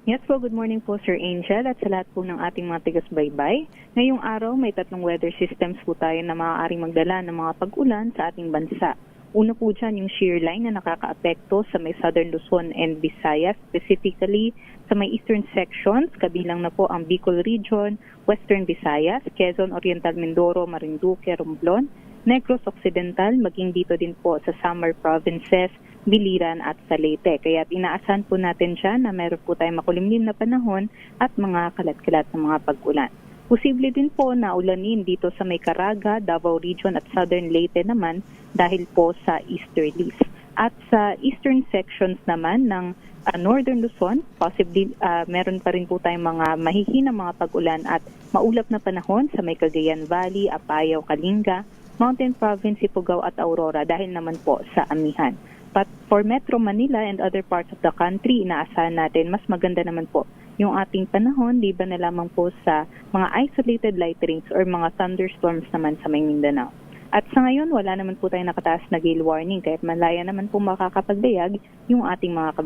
Yes po, good morning po Sir Angel at sa lahat po ng ating mga tigas-baybay. Ngayong araw may 3 weather systems po tayo na maaaring magdala ng mga pag-ulan sa ating bansa. Una po dyan yung shear line na nakaka-apekto sa may Southern Luzon and Visayas, specifically sa may eastern sections, kabilang na po ang Bicol Region, Western Visayas, Quezon, Oriental Mindoro, Marinduque, Romblon, Negros Occidental, maging dito din po sa Samar Provinces, Biliran at sa Leyte. Kaya inaasahan po natin dyan na meron po tayong makulimlim na panahon at mga kalat-kalat na mga pag-ulan. Posible din po na ulanin dito sa may Caraga, Davao Region at Southern Leyte naman dahil po sa easterlies. At sa eastern sections naman ng Northern Luzon, possibly meron pa rin po tayong mga mahihinang mga pag-ulan at maulap na panahon sa may Cagayan Valley, Apayao, Kalinga, Mountain Province, Ifugao at Aurora dahil naman po sa amihan. But for Metro Manila and other parts of the country, inaasahan natin mas maganda naman po yung ating panahon, liban na lamang po sa mga isolated light rains or mga thunderstorms naman sa may Mindanao. At sa ngayon, wala naman po tayong nakataas na gale warning kahit malaya naman po makakapagdayag yung ating mga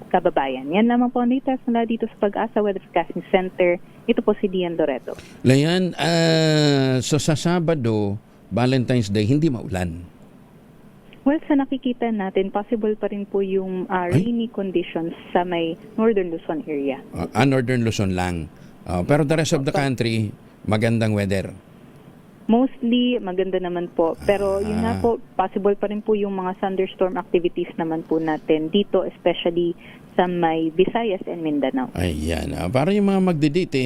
kababayan. Yan lamang po ang latest mula dito sa Pag-asa Weather Forecasting Center. Ito po si Dian Loreto. Layan, so sa Sabado, Valentine's Day, hindi maulan. Well, sa nakikita natin, possible pa rin po yung rainy conditions sa may Northern Luzon area. Northern Luzon lang. Pero the rest of the country, magandang weather. Mostly, maganda naman po. Pero yun nga po, possible pa rin po yung mga thunderstorm activities naman po natin dito, especially sa may Visayas and Mindanao. Ayan. Para yung mga magdidate,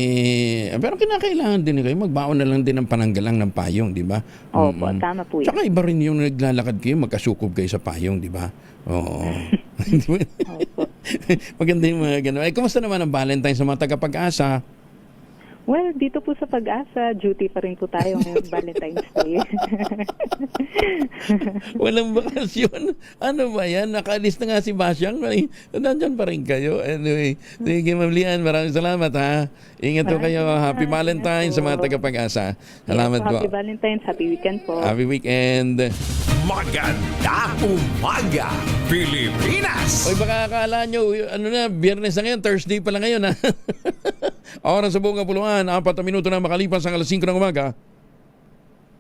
pero kinakailangan din kayo, magbaon na lang din ng pananggalang ng payong, di ba? Opo, tama po yan. Tsaka iba rin yung naglalakad kayo, magkasukob kayo sa payong, di ba? Oo. Maganda yung mga gano'n. Ay, kumusta naman ang Valentine sa mga taga-Pag-asa? Well, dito po sa Pag-asa, duty pa rin po tayo ngayong Valentine's Day. Walang bakasyon. Ano ba yan? Nakaalis na nga si Basyang. Nandyan pa rin kayo. Anyway, sige Ma'am Lian, maraming salamat ha. Ingat po kayo. Happy Valentine's sa mga taga-Pag-asa. Salamat po. Happy Valentine's. Happy weekend po. Happy weekend. Magandang umaga, Pilipinas! Oy, baka akala nyo, ano na, Biyernes na ngayon, Thursday pa lang ngayon ha. Oras sa buong kapuluan, 4 minuto na makalipas ang alas 5 ng umaga.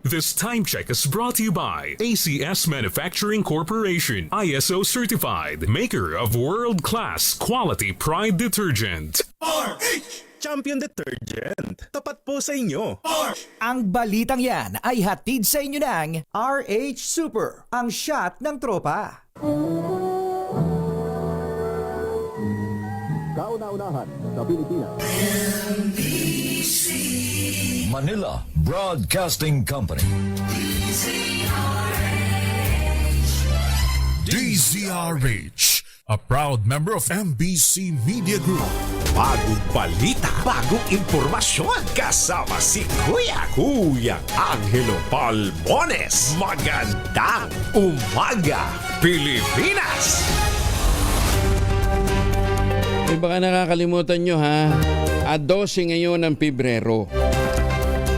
This time check is brought to you by ACS Manufacturing Corporation, ISO certified, maker of world-class quality Pride detergent. RH Champion Detergent. Tapat po sa inyo. Ang balitang yan ay hatid sa inyo ng RH Super, ang shot ng tropa. Kauna-unahan sa Pilipinas. Manila Broadcasting Company. DZRH a proud member of MBC Media Group. Bagong balita, bagong impormasyon, kasama si Kuya Angelo Palmones. Magandang umaga, Pilipinas! Baka nakakalimutan nyo ha, 12 ngayon ng Pebrero.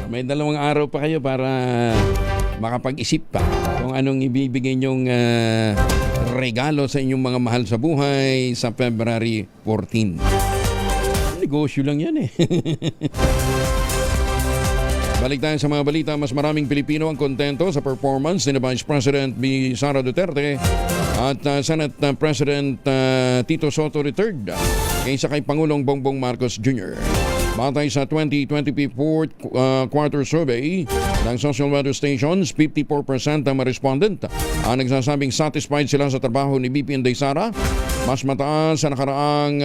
May 2 araw pa kayo para makapag-isip pa kung anong ibibigay nyong regalo sa inyong mga mahal sa buhay sa February 14. Negosyo lang yan eh. Balik tayo sa mga balita. Mas maraming Pilipino ang kontento sa performance ni Vice President B. Sara Duterte at Senate President Tito Soto III kaysa kay Pangulong Bongbong Marcos Jr. Batay sa 2024 quarter survey ng social weather stations, 54% ang respondent ang nagsasabing satisfied sila sa trabaho ni VP Inday Sara. Mas mataas sa nakaraang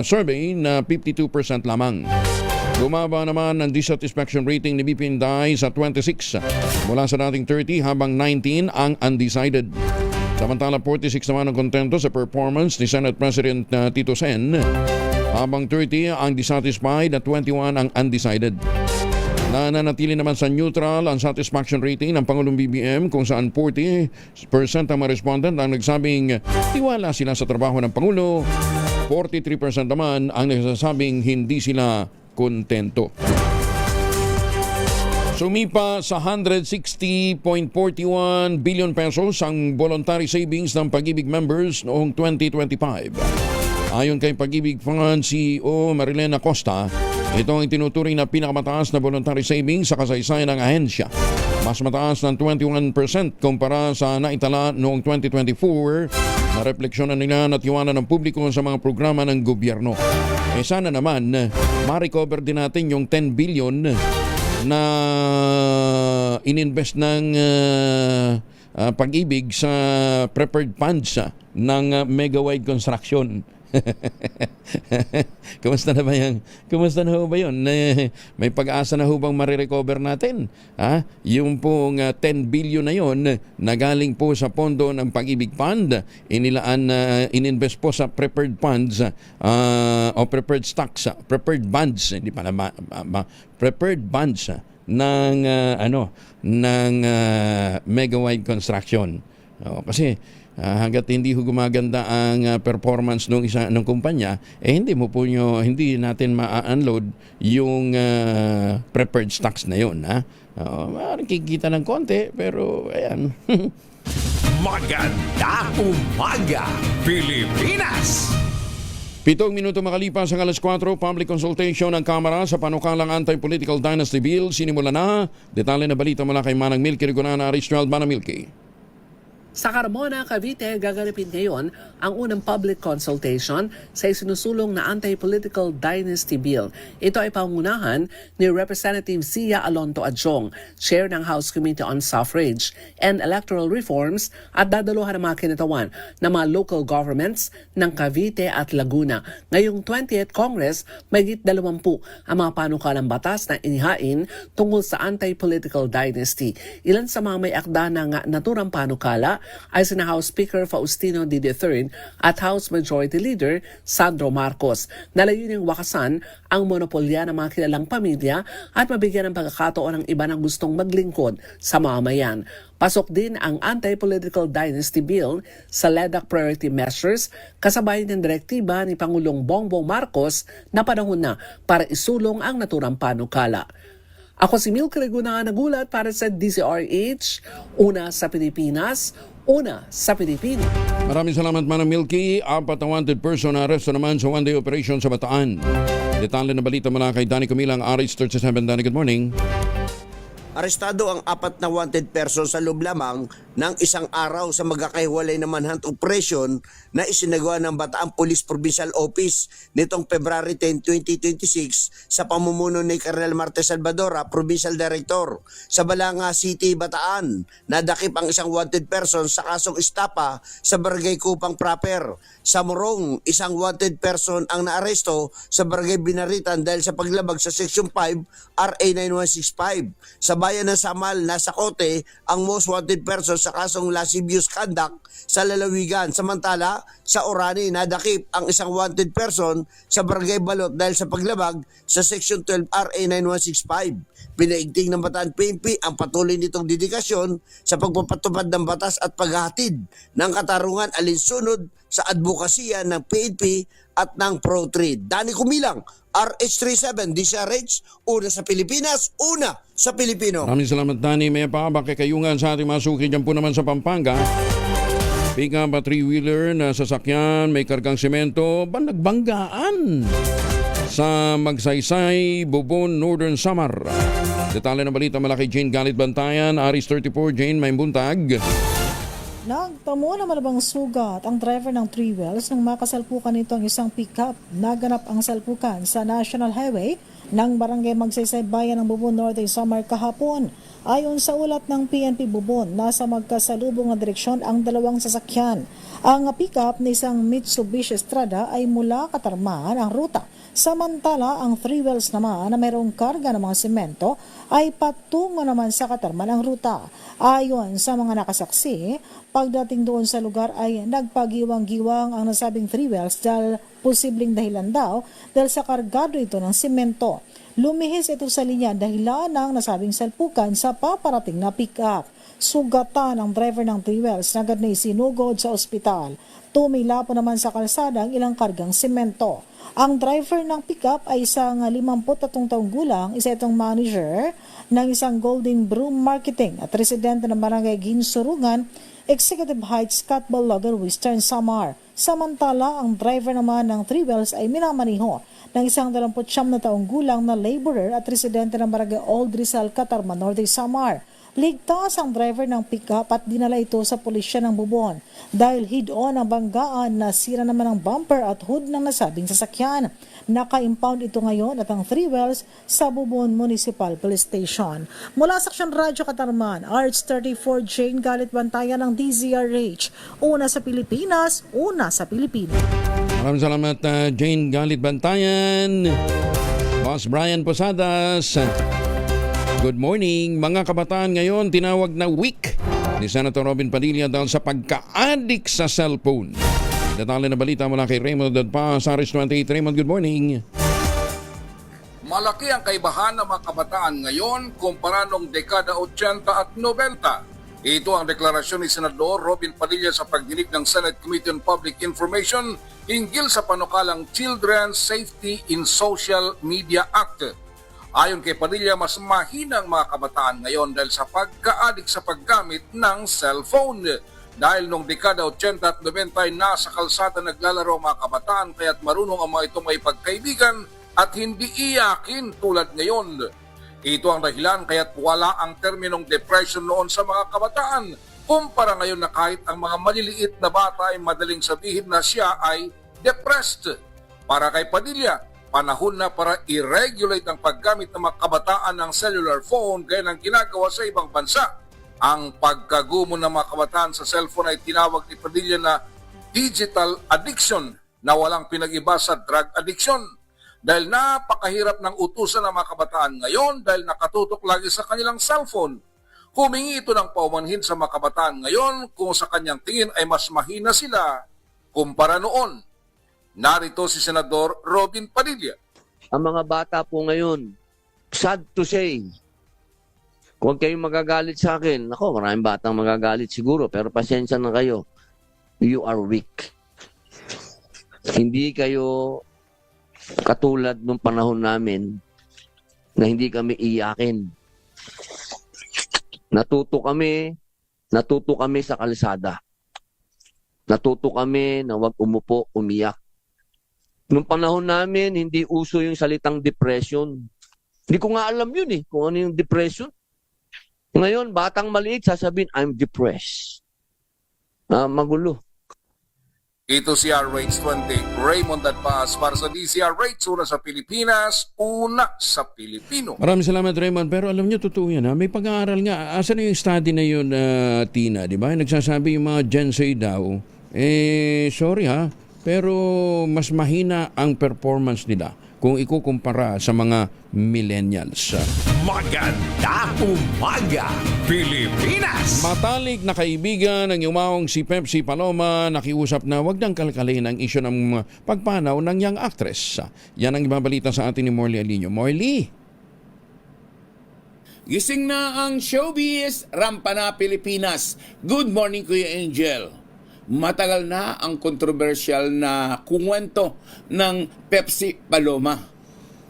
survey na 52% lamang. Bumaba naman ang dissatisfaction rating ni VP Inday sa 26 mula sa dating 30 habang 19 ang undecided. Samantala 46 naman ang kontento sa performance ni Senate President Tito Sen habang 30 ang dissatisfied at 21 ang undecided. Nananatili naman sa neutral ang satisfaction rating ng Pangulong BBM kung saan 40% ang mga respondent ang nagsabing tiwala sila sa trabaho ng Pangulo, 43% naman ang nagsasabing hindi sila kontento. Sumipa sa 160.41 billion pesos ang voluntary savings ng Pag-ibig members noong 2025. Ayon kay Pag-ibig Fund CEO Marilena Costa, ito ang itinuturing na pinakamataas na voluntary savings sa kasaysayan ng ahensya. Mas mataas ng 21% kumpara sa naitala noong 2024 na refleksyon na nila na tiwala ng publiko sa mga programa ng gobyerno. Sana naman ma-recover din natin yung 10 billion na ininvest ng Pag-ibig sa prepared funds ng Megawide Construction. Kumusta na ba yan? Kumusta na ho ba yun? May pag-asa na ho bang marirecover natin? Yung pong 10 billion na yun na galing po sa pondo ng Pag-ibig Fund, ininvest po sa prepared funds o prepared stocks, prepared bonds, hindi pala prepared bonds ng Megawide Construction. Kasi hangga't hindi ho gumaganda ang performance ng kumpanya, hindi natin ma-unload yung prepared stocks na yun. Kikita ng konti, pero ayan. Magandang umaga, Pilipinas! 7 minuto makalipas ang 4:00, public consultation ng Kamara sa panukalang anti-political dynasty bill sinimula na. Detalye na balita mula kay Manang Milky Rigonana, Aristrald. Manang Milky. Sa Carmona, Cavite, gaganapin ngayon ang unang public consultation sa isinusulong na anti-political dynasty bill. Ito ay pangunahan ni Representative Sia Alonto Adjong, Chair ng House Committee on Suffrage and Electoral Reforms at dadaluhan ng mga kinatawan ng mga local governments ng Cavite at Laguna. Ngayong 20th Congress, mahigit 20 ang mga panukalang batas na inihain tungkol sa anti-political dynasty. Ilan sa mga may akda ng naturang panukala ay sina House Speaker Faustino D. III at House Majority Leader Sandro Marcos. Nalayuning wakasan ang monopolya ng mga kilalang pamilya at mabigyan ng pagkakataon ng iba na gustong maglingkod sa mamamayan. Pasok din ang anti-political dynasty bill sa LEDAC priority measures kasabay ng direktiba ni Pangulong Bongbong Marcos na panahon na para isulong ang naturang panukala. Ako si Milky Rigonana, nagulat para sa DZRH, una sa Pilipinas, una sa Pilipinas. Maraming salamat, Manang Milky. 4 na wanted person na aresto naman sa one-day operation sa Bataan. Detalye na balita mula kay Danny Comilang, RH37. Danny, good morning. Arestado ang 4 na wanted person sa loob lamang ng isang araw sa magkakahiwalay na manhunt operation na isinagawa ng Bataan Police Provincial Office nitong February 10, 2026 sa pamumuno ni Colonel Marte Salvadora, Provincial Director. Sa Balanga City, Bataan, nadakip ang isang wanted person sa kasong estapa sa Barangay Kupang Proper. Sa Morong, isang wanted person ang naaresto sa Barangay Binaritan dahil sa paglabag sa Section 5 RA 9165. Sa bayan ng Samal nasa kote ang most wanted person sa kasong lascivious conduct sa lalawigan. Samantala, sa Orani nadakip ang isang wanted person sa Barangay Balot dahil sa paglabag sa Section 12 RA 9165. Pinaigting ng Bataan PNP ang patuloy nitong dedikasyon sa pagpapatupad ng batas at paghahatid ng katarungan alinsunod sa advokasya ng PNP at ng Pro-Trade. Dani Kumilang, RH37, DCRH, una sa Pilipinas, una sa Pilipino. Maraming salamat, Dani. May pakayungan sa ating masuki dyan po naman sa Pampanga. Pick-up at three-wheeler na sasakyan, may kargang semento, nagbanggaan sa Magsaysay, Bubon, Northern Samar. Detalye ng balita mula kay Jane Galit Bantayan, Aris 34, Jane, may buntag. Nagtamo na malabang sugat ang driver ng three wheels nang makasalpukan nito ang isang pick-up. Naganap ang salpukan sa National Highway ng Barangay Magsaysay, Bayan ng Bubon, Northern Samar kahapon. Ayon sa ulat ng PNP Bubon, nasa magkasalubong na direksyon ang dalawang sasakyan. Ang pick-up na isang Mitsubishi Strada ay mula Katarman ang ruta. Samantala, ang three wheels naman na mayroong karga ng mga semento ay patungo naman sa Katarman ang ruta. Ayon sa mga nakasaksi, pagdating doon sa lugar ay nagpagiwang-giwang ang nasabing three wheels dahil posibleng dahilan daw dahil sa kargado ito ng semento. Lumihis ito sa linya dahilan ng nasabing salpukan sa paparating na pick-up. Sugatan ang driver ng three wheels na agad na isinugod sa ospital. Tumila po naman sa kalsada ang ilang kargang semento. Ang driver ng pick-up ay isang 53 taong gulang, isa itong manager ng isang Golden Broom Marketing at residente ng Barangay Ginsurungan, Executive Heights, Catbalogan, Western Samar. Samantala, ang driver naman ng three wheels ay minamaniho ng isang 29 na taong gulang na laborer at residente ng Barangay Old Rizal, Catarman, Northern Samar. Ligtas ang driver ng pick-up at dinala ito sa pulisya ng Bubon dahil head-on ang banggaan na sira naman ang bumper at hood ng nasabing sasakyan. Naka-impound ito ngayon at ang three wheels sa Bubon Municipal Police Station. Mula sa Aksyon Radyo Katarman, RH34, Jane Galit Bantayan ng DZRH. Una sa Pilipinas, una sa Pilipino. Maraming salamat, Jane Galit Bantayan. Boss Brian Posadas. Good morning. Mga kabataan ngayon tinawag na weak ni Senator Robin Padilla dahil sa pagka-addict sa cellphone. Detalye na balita mula kay Raymond Dadpa, Saris 28. Raymond, good morning. Malaki ang kaibahan ng mga kabataan ngayon kumpara noong dekada 80 at 90. Ito ang deklarasyon ni Senador Robin Padilla sa pagdinig ng Senate Committee on Public Information hinggil sa panukalang Children's Safety in Social Media Act. Ayon kay Padilla, mas mahina ang mga kabataan ngayon dahil sa pagka-addict sa paggamit ng cellphone. Dahil noong dekada 80 at 90 ay nasa kalsada naglalaro ang mga kabataan kaya't marunong ang mga ito may pagkaibigan at hindi iyakin tulad ngayon. Ito ang dahilan kaya't wala ang terminong depression noon sa mga kabataan kumpara ngayon na kahit ang mga maliliit na bata ay madaling sabihin na siya ay depressed. Para kay Padilla, panahon na para i-regulate ang paggamit ng mga kabataan ng cellular phone gaya ng ginagawa sa ibang bansa. Ang pagkagumo ng mga kabataan sa cellphone ay tinawag ni Padilla na digital addiction na walang pinag-iba sa drug addiction. Dahil napakahirap ng utusan ng mga kabataan ngayon dahil nakatutok lagi sa kanilang cellphone. Humingi ito ng paumanhin sa mga kabataan ngayon kung sa kanyang tingin ay mas mahina sila kumpara noon. Narito si Senador Robin Padilla. Ang mga bata po ngayon, sad to say, huwag kayong magagalit sa akin. Ako, maraming batang magagalit siguro, pero pasensya na kayo. You are weak. Hindi kayo katulad nung panahon namin na hindi kami iyakin. Natuto kami sa kalsada. Natuto kami na huwag umupo, umiyak. Nung panahon namin, hindi uso yung salitang depression. Hindi ko nga alam yun kung ano yung depression. Ngayon, batang maliit, sasabihin, I'm depressed. Magulo. Ito si RH20, Raymond Dadpas para sa DZRH, una sa Pilipinas, una sa Pilipino. Maraming salamat, Raymond. Pero alam niyo, totoo yan. May pag-aaral nga. Asan na yung study na yun, Tina? Di ba? Nagsasabi yung mga Gen Z daw, sorry pero mas mahina ang performance nila kung ikukumpara sa mga millennials. Magandang umaga, Pilipinas! Matalik na kaibigan ng yumaong si Pepsi Paloma nakiusap na wag nang kalkalin ang isyu ng pagpanaw ng young actress. Yan ang ibabalita sa atin ni Morley Alinio. Morley! Gising na ang showbiz, rampa na Pilipinas. Good morning, Kuya Angel. Matagal na ang kontrobersyal na kuwento ng Pepsi Paloma.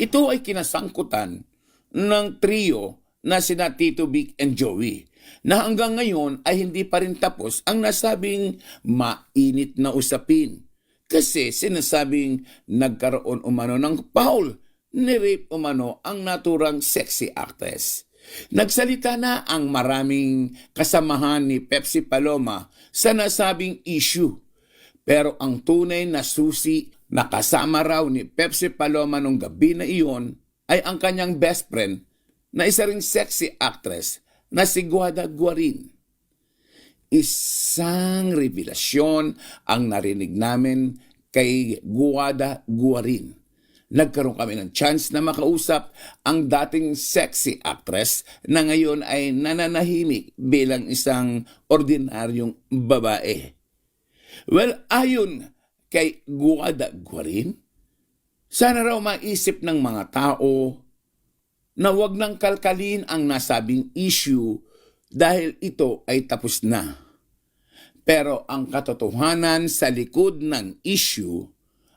Ito ay kinasangkutan ng trio na sina Tito Vic and Joey, na hanggang ngayon ay hindi pa rin tapos ang nasabing mainit na usapin. Kasi sinasabing nagkaroon umano ng foul, ni-rape umano ang naturang sexy actress. Nagsalita na ang maraming kasamahan ni Pepsi Paloma sa nasabing issue. Pero ang tunay na susi na kasama raw ni Pepsi Paloma nung gabi na iyon ay ang kanyang best friend na isa ring sexy actress na si Guada Guarin. Isang revelasyon ang narinig namin kay Guada Guarin. Nagkaroon kami ng chance na makausap ang dating sexy actress na ngayon ay nananahimik bilang isang ordinaryong babae. Well, ayon kay Guada Guarin, sana raw maisip ng mga tao na wag nang kalkalin ang nasabing issue dahil ito ay tapos na. Pero ang katotohanan sa likod ng issue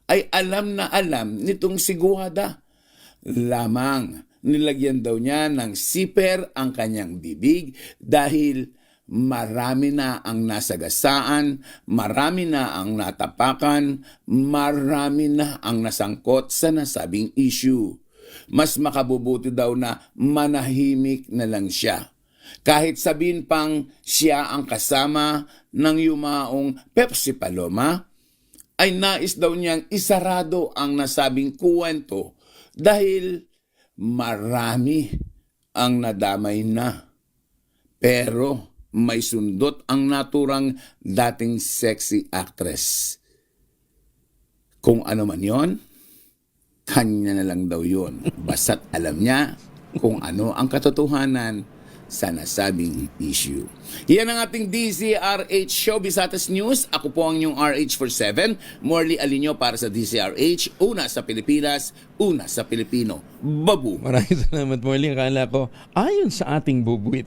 ay alam na alam nitong si Guada. Lamang nilagyan daw niya ng siper ang kanyang bibig dahil marami na ang nasagasaan, marami na ang natapakan, marami na ang nasangkot sa nasabing issue. Mas makabubuti daw na manahimik na lang siya. Kahit sabihin pang siya ang kasama ng yumaong Pepsi Paloma, ay nais daw niyang isarado ang nasabing kuwento dahil marami ang nadamay na. Pero may sundot ang naturang dating sexy actress. Kung ano man yon, kanya na lang daw yon. Basta't alam niya kung ano ang katotohanan sa nasabing issue. Yan ang ating DZRH Showbiz Status News. Ako po ang inyong RH47, Morley Alinio para sa DZRH. Una sa Pilipinas, una sa Pilipino. Babu. Maraming salamat, Morley. Akala ko, ayon sa ating bubuit.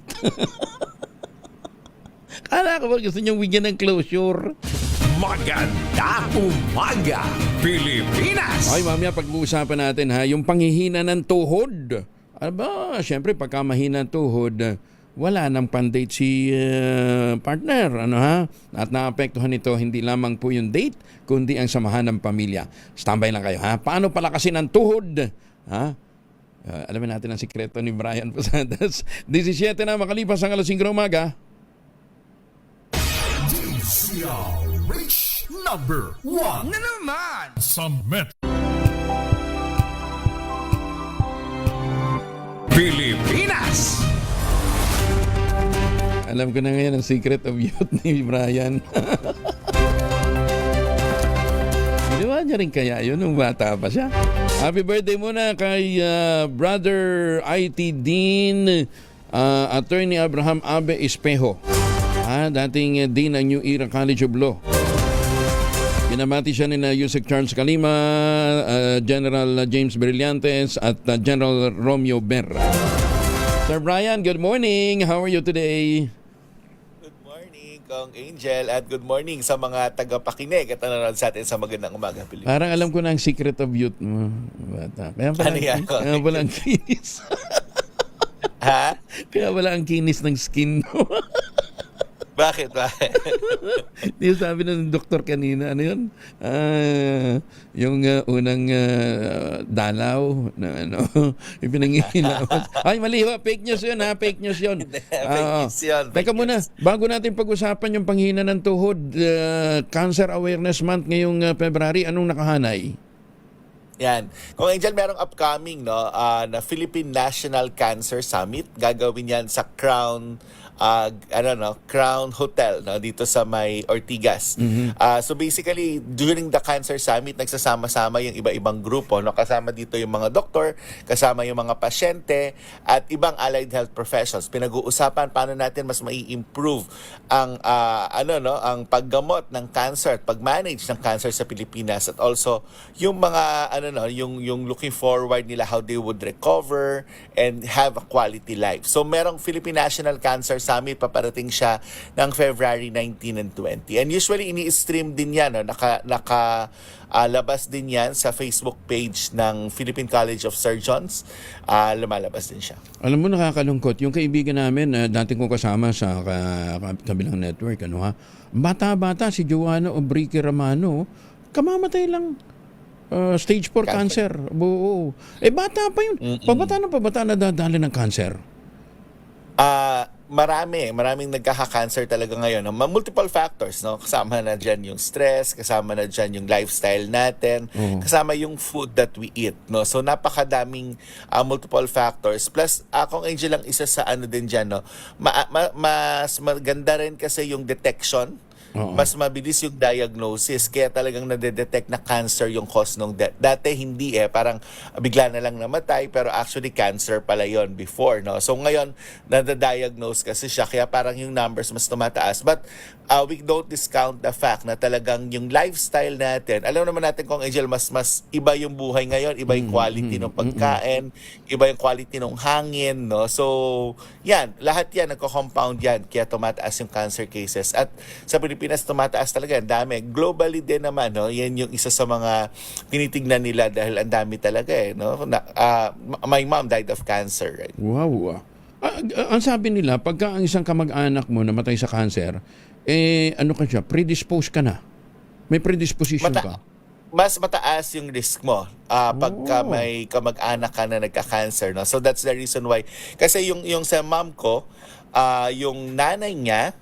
Akala ko ba gusto niyong bigyan ng closure? Magandang umaga, Pilipinas! Ay, mamaya pag-uusapan natin ha, yung panghihina ng tuhod. Aba, syempre pagka mahina ang tuhod, wala nang pandate si partner, ano ha? At naapektuhan nito hindi lamang po yung date, kundi ang samahan ng pamilya. Standby lang kayo ha. Paano palakasin ang tuhod? Ha? Alamin natin ang sikreto ni Brian Posadas. 17 na makalipas ang alas 5 ng umaga. DZRH number 1 Na naman! sa Metro Pilipinas. Alam ko na ngayon ang secret of youth ni Brian. Ginawa niya rin kaya yun nung bata pa siya. Happy birthday muna kay Brother IT Dean, Attorney Abraham Abe Espejo. Dating Dean ng New Era College of Law. Pinamati siya ni Yusek Charles Kalima, General James Brillantes at General Romeo Berra. Sir Brian, good morning. How are you today? Good morning, Kong Angel, at good morning sa mga tagapakinig at nanonood sa atin sa Magandang Umaga, Pilipinas. Parang alam ko na ang secret of youth mo, bata. Kaya pala ang kinis. Ha? Kaya wala ang kinis ng skin mo. Bakit? Di sabi ng doktor kanina, ano yun? Yung unang dalaw na ano, ipinangihilawan. Ay, mali ho. Fake news yun ha. Fake news yun. Fake news yun. Teka muna, bago natin pag-usapan yung panghina ng tuhod, Cancer Awareness Month ngayong February, anong nakahanay? Yan. Kung Angel, merong upcoming na Philippine National Cancer Summit. Gagawin yan sa Crown Crown Hotel, no, dito sa may Ortigas. So basically, during the Cancer Summit, nagsasama-sama yung iba-ibang grupo, no? Kasama dito yung mga doktor, kasama yung mga pasyente, at ibang allied health professionals. Pinag-uusapan paano natin mas mai-improve ang ang paggamot ng cancer at pag-manage ng cancer sa Pilipinas, at also yung mga yung looking forward nila how they would recover and have a quality life. So merong Philippine National Cancer Summit, paparating siya ng February 19 and 20. And usually ini-stream din yan, no? Labas din yan sa Facebook page ng Philippine College of Surgeons. Lumalabas din siya. Alam mo, nakakalungkot. Yung kaibigan namin, dati kong kasama sa kabilang network, bata-bata, si Joanna Obrique Ramano, kamamatay lang. Stage 4 cancer. Buo. Bata pa yun. Pabata na dadali ng cancer. Maraming nagkaka-cancer talaga ngayon. Multiple factors, no? Kasama na dyan yung stress, kasama na dyan yung lifestyle natin, kasama yung food that we eat, no? So napakadaming multiple factors. Plus, akong Angel lang isa sa din dyan, no? Mas maganda rin kasi yung detection. Mas mabilis yung diagnosis, kaya talagang nade-detect na cancer yung cause ng death. Dati hindi parang bigla na lang namatay, pero actually cancer pala yon before, no? So ngayon, nade-diagnose kasi siya, kaya parang yung numbers mas tumataas. But we don't discount the fact na talagang yung lifestyle natin, alam naman natin kung Angel, mas iba yung buhay ngayon, iba yung quality ng pagkain, iba yung quality ng hangin, no? So yan, lahat yan, nagko-compound yan, kaya tumataas yung cancer cases. At sa Pilipinas, tumataas talaga, ang dami. Globally din naman, no? Yan yung isa sa mga tinitignan nila dahil ang dami talaga, no? My mom died of cancer, right? Wow. Ang sabi nila, pagka ang isang kamag-anak mo namatay sa cancer, predisposed ka na. May predisposition ka. Mas mataas yung risk mo pagka may kamag-anak ka na nagka-cancer, no? So that's the reason why. Kasi yung sa mom ko, yung nanay niya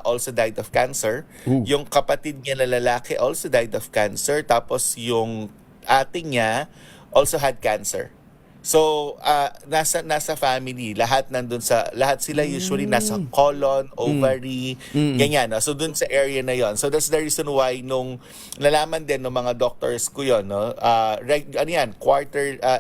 also died of cancer. Yung kapatid niya na lalaki also died of cancer. Tapos yung ate niya also had cancer. So, nasa family, lahat sila usually nasa colon, ovary, ganyan. No? So, dun sa area na yon. So, that's the reason why nung nalaman din ng mga doctors ko yon, no?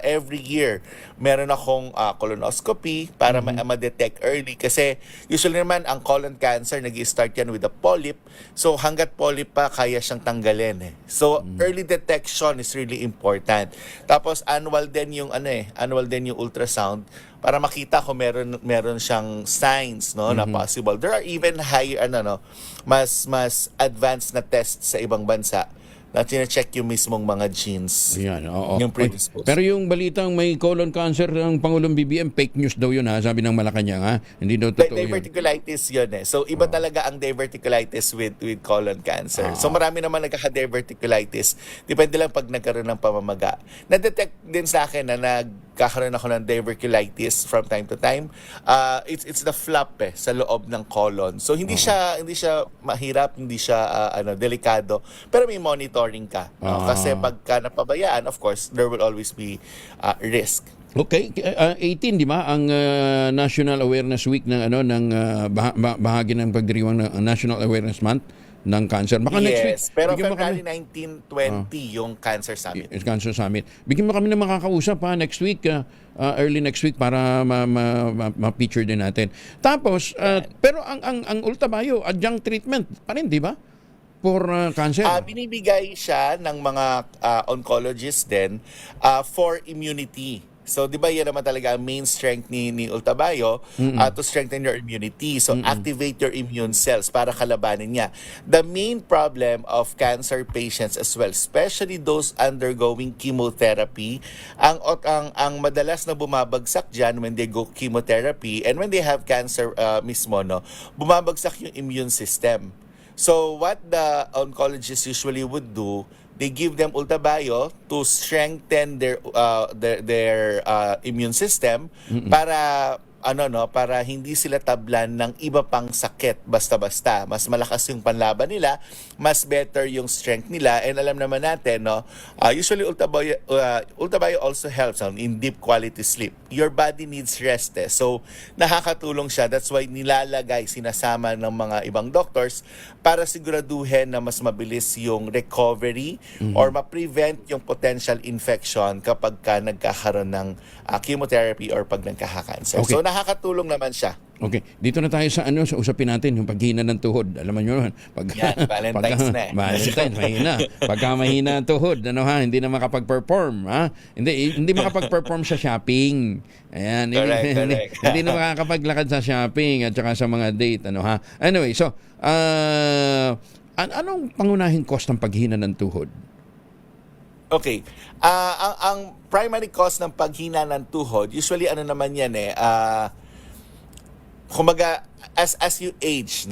Every year, meron akong colonoscopy para ma-detect early. Kasi, usually naman, ang colon cancer, nag-start yan with a polyp. So, hanggat polyp pa, kaya siyang tanggalin. So, early detection is really important. Tapos, annual din yung ultrasound para makita kung meron siyang signs, no, na possible. There are even higher mas advanced na tests sa ibang bansa na tina-check yung mismong mga genes. Yan, yung predisposed. Pero yung balitang may colon cancer ng Pangulong BBM, fake news daw yun, sabi ng Malacanang, hindi daw totoo yun. Diverticulitis yun. So iba talaga ang diverticulitis with colon cancer. So marami naman nagkaka-diverticulitis. Depende lang pag nagkaroon ng pamamaga. Na-detect din sa akin na nagkakaroon ako ng diverticulitis from time to time. It's the flap sa loob ng colon. So hindi siya mahirap, hindi siya delikado. Pero may monitoring ka. Kasi pagka napabayaan, of course, there will always be risk. Okay, 18 di ba ang National Awareness Week ng bahagi ng pagdiriwang ng National Awareness Month ng cancer. Baka next week. Pero February 19, 20 yung Cancer Summit. Cancer Summit. Bigyan mo kami ng makakausap next week, early next week para ma-feature din natin. Tapos, pero ang Ultabio, adjunct treatment pa rin, di ba? For cancer? Binibigay siya ng mga oncologists din for immunity. So, di ba yan naman talaga ang main strength ni Ultabio to strengthen your immunity. So, activate your immune cells para kalabanin niya. The main problem of cancer patients as well, especially those undergoing chemotherapy, ang madalas na bumabagsak dyan when they go chemotherapy and when they have cancer mismo, no, bumabagsak yung immune system. So what the oncologists usually would do, they give them Ultabio to strengthen their immune system para para hindi sila tablan ng iba pang sakit basta-basta. Mas malakas yung panlaban nila, mas better yung strength nila. And alam naman natin, usually Ultabio also helps in deep quality sleep. Your body needs rest. So nakakatulong siya. That's why nilalagay, sinasama ng mga ibang doctors para siguraduhin na mas mabilis yung recovery or ma-prevent yung potential infection kapag ka nagkakaroon ng chemotherapy or pag nagkaka-cancer. Okay. So nakakatulong naman siya. Okay, dito na tayo sa sa usapin natin yung paghina ng tuhod. Alam mo yun, Valentine's na eh. Valentine's, mahina. Pagka mahina ang tuhod, hindi na makapag-perform, hindi makapag-perform sa shopping. Ayan, correct. Hindi na makakapaglakad sa shopping at saka sa mga date, Anyway, so anong pangunahing cause ng paghina ng tuhod? Okay. Ang primary cause ng paghina ng tuhod, usually naman yan kumbaga, as you age,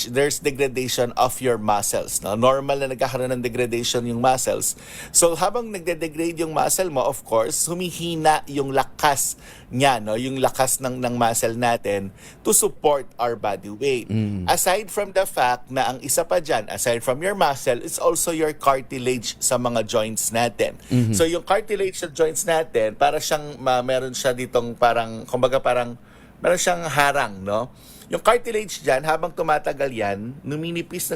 there's degradation of your muscles. Normal na nagkakaroon ng degradation yung muscles. So habang nagde-degrade yung muscle mo, of course, humihina yung lakas niya, yung lakas ng muscle natin to support our body weight. Aside from the fact na ang isa pa dyan, aside from your muscle, it's also your cartilage sa mga joints natin. So yung cartilage sa joints natin, para siyang meron siya ditong parang meron siyang harang, Yung cartilage dyan, habang tumatagal yan, numinipis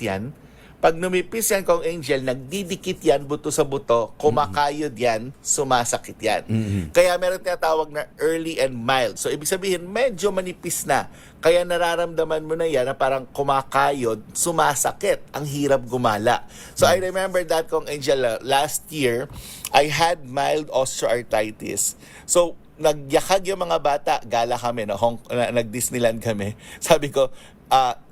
yan. Pag numipis yan, Kong Angel, nagdidikit yan buto sa buto, kumakayod yan, sumasakit yan. Kaya meron tinatawag na early and mild. So, ibig sabihin, medyo manipis na. Kaya nararamdaman mo na yan na parang kumakayod, sumasakit, ang hirap gumala. So, I remember that, Kong Angel, last year, I had mild osteoarthritis. So, nagyakag yung mga bata, gala kami, nag-Disneyland kami. Sabi ko,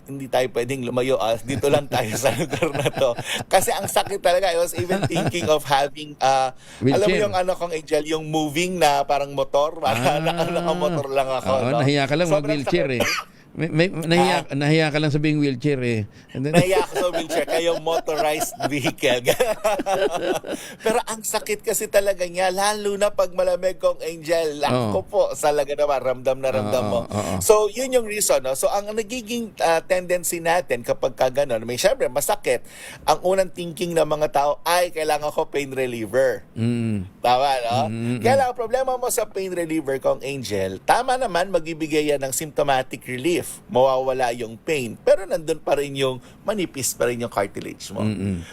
hindi tayo pwedeng lumayo, dito lang tayo sa lugar na to. Kasi ang sakit talaga. I was even thinking of having, alam mo yung Kong Angel, yung moving na parang motor, naka-motor lang ako. Nahiya ka lang mag-wheelchair nahiya ka lang sabing wheelchair Nahiya ako sa wheelchair, kaya motorized vehicle. Pero ang sakit kasi talaga niya, lalo na pag malamig, Kong Angel. Ako po, salaga naman, ramdam mo. So, yun yung reason. So, ang nagiging tendency natin kapag kaganon, may syempre masakit, ang unang thinking ng mga tao, ay, kailangan ko pain reliever. Tama, Kaya lang, problema mo sa pain reliever, Kong Angel, tama naman, magbibigay yan ng symptomatic relief. Mawawala yung pain. Pero nandun pa rin yung manipis pa rin yung cartilage mo.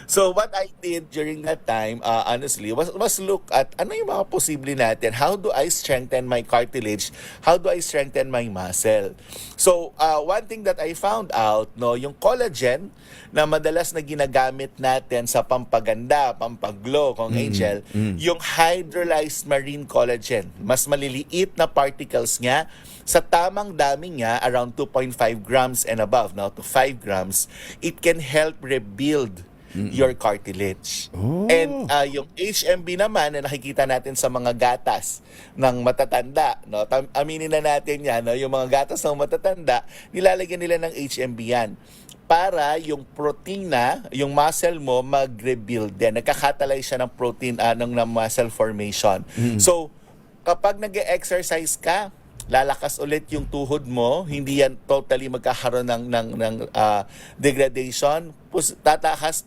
So what I did during that time, honestly, was look at ano yung mga posible natin. How do I strengthen my cartilage? How do I strengthen my muscle? So one thing that I found out, yung collagen na madalas na ginagamit natin sa pampaganda, pampaglow, Kong Angel, yung hydrolyzed marine collagen. Mas maliliit na particles niya, sa tamang dami niya, around 2.5 grams and above, now to 5 grams, it can help rebuild your cartilage. And yung HMB naman na nakikita natin sa mga gatas ng matatanda, aminin na natin yan, yung mga gatas ng matatanda, nilalagyan nila ng HMB yan para yung protein yung muscle mo mag-rebuild din. Nagkakatalyze siya ng protein, ng muscle formation. So, kapag nag-exercise ka, lalakas ulit yung tuhod mo, hindi yan totally magkakaroon ng degradation. Tataas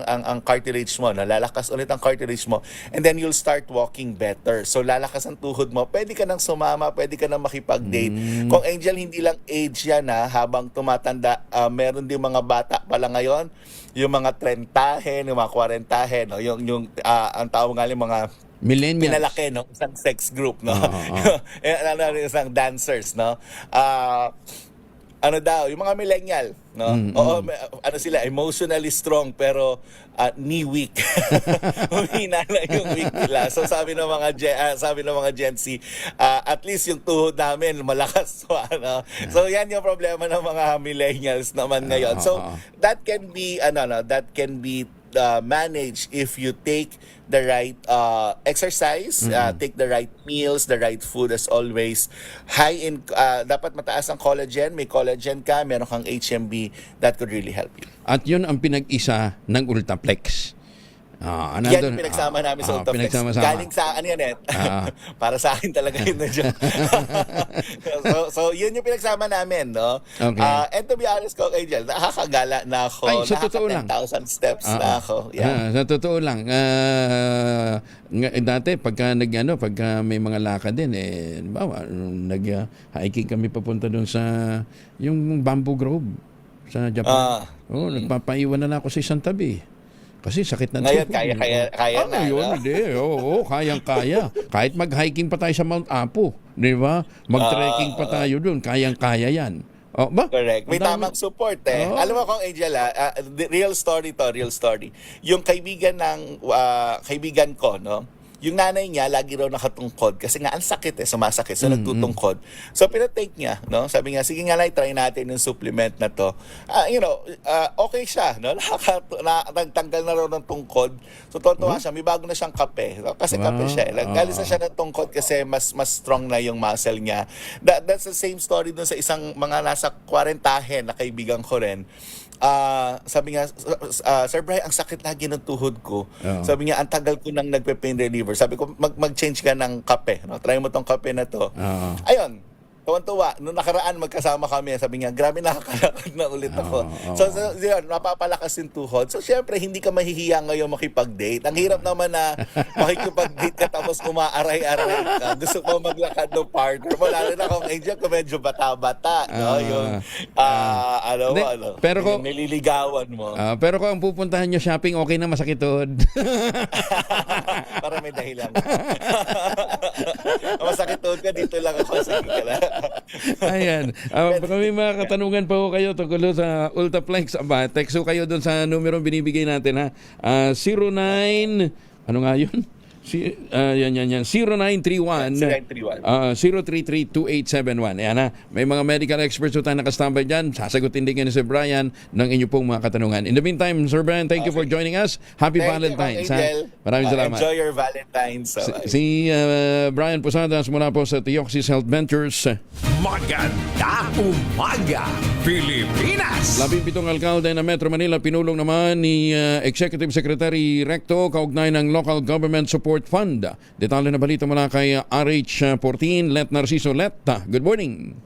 ang cartilage mo, lalakas ulit ang cartilage mo, and then you'll start walking better. So lalakas ang tuhod mo, pwede ka nang sumama, pwede ka nang makipag-date. Kung Angel, hindi lang age yan habang tumatanda, meron din mga bata pala ngayon, yung mga 30, yung mga 40, yung ang tawag nga mga millennials. Pinalaki, isang sex group, isang dancers, yung mga millennial, sila, emotionally strong, pero knee weak. Humina na yung weak nila. So sabi ng mga Gen Z, at least yung tuhod namin malakas. So yan yung problema ng mga millennials naman ngayon. So that can be managed if you take the right exercise, take the right meals, the right food as always. Dapat mataas ang collagen, may collagen ka, meron kang HMB, that could really help you. At yun ang pinag-isa ng Ultaplex. Nandun. Yan yung pinagsama namin sa Ultraflex. Pinagsama-sama. Galing sa akin yan eh. Para sa akin talaga yun na dyan. so, yun yung pinagsama namin, no? Okay. And to be honest ko, Angel, nakakagala na ako. Ay, sa totoo lang. 10,000 steps na ako. Yeah. Sa totoo lang. Dati, pagka may mga lakad din, nag-hiking kami papunta doon sa yung Bamboo Grove sa Japan. Nagpapaiwan na ako sa isang tabi. Kasi sakit na ngayon, kaya na. Yun, hindi. Oo, kayang-kaya. Kahit mag-hiking pa tayo sa Mount Apo, di ba? Mag-trekking pa tayo doon, kayang-kaya yan. Correct. May tamang support eh. Alam mo kung Angel, real story. Yung kaibigan ko, no? Yung nanay niya, lagi raw nakatungkod. Kasi nga, ang sakit sumasakit. So, nagtutungkod. So, pinatake niya, no? Sabi niya, sige nga, try natin yung supplement na to. Okay siya, no? Nagtanggal na raw ng tungkod. So, tuwa siya. May bago na siyang kape. Kasi kape siya. Galis na siya ng tungkod kasi mas strong na yung muscle niya. That's the same story dun sa isang mga nasa 40 na kaibigan ko rin. Sabi nga, Sir Brian, ang sakit lagi ng tuhod ko. Sabi niya, ang tagal ko nang nagpe-pain reliever. Sabi ko, mag-change ka ng kape. No? Try mo tong kape na to. Ayun, tuwan-tuwa. Noong nakaraan, magkasama kami. Sabi niya, grabe, nakakalakad na ulit ako. So, yun, mapapalakas yung tuhod. So, syempre, hindi ka mahihiya ngayon makipag-date. Ang hirap naman na makikipag-date ka tapos umaaray-aray ka. Gusto mo maglakad ng partner mo. Lalo na kung Angel, kung medyo bata-bata. No? Yung, pero kung nililigawan mo. Pero kung pupuntahan nyo shopping, okay na masakit tuhod. Para may dahilan. Masakit tuhod ka, dito lang ako. Sige ka lang. Ayan. Baka may mga katanungan pa ho kayo tungkol sa Ultraflex. Text ho kayo doon sa numero binibigay natin ha. 09 ano nga yun? Yan. 0931 033-2871. Ayan ha. May mga medical experts tayo nakastambay dyan. Sasagutin din kayo ni Sir Brian ng inyong pong mga katanungan. In the meantime, Sir Brian, thank you for joining us. Happy Valentine's. Maraming salamat. Enjoy your Valentine's. Si Brian Posadas mula po sa Theoxis Health Ventures. Maganda umaga, Pilipinas! 17 alkalde ng Metro Manila pinulong naman ni Executive Secretary Recto kaugnay ng Local Government Support Fund. Detalye na balita mula kay RH14 Let Narciso Let. Good morning.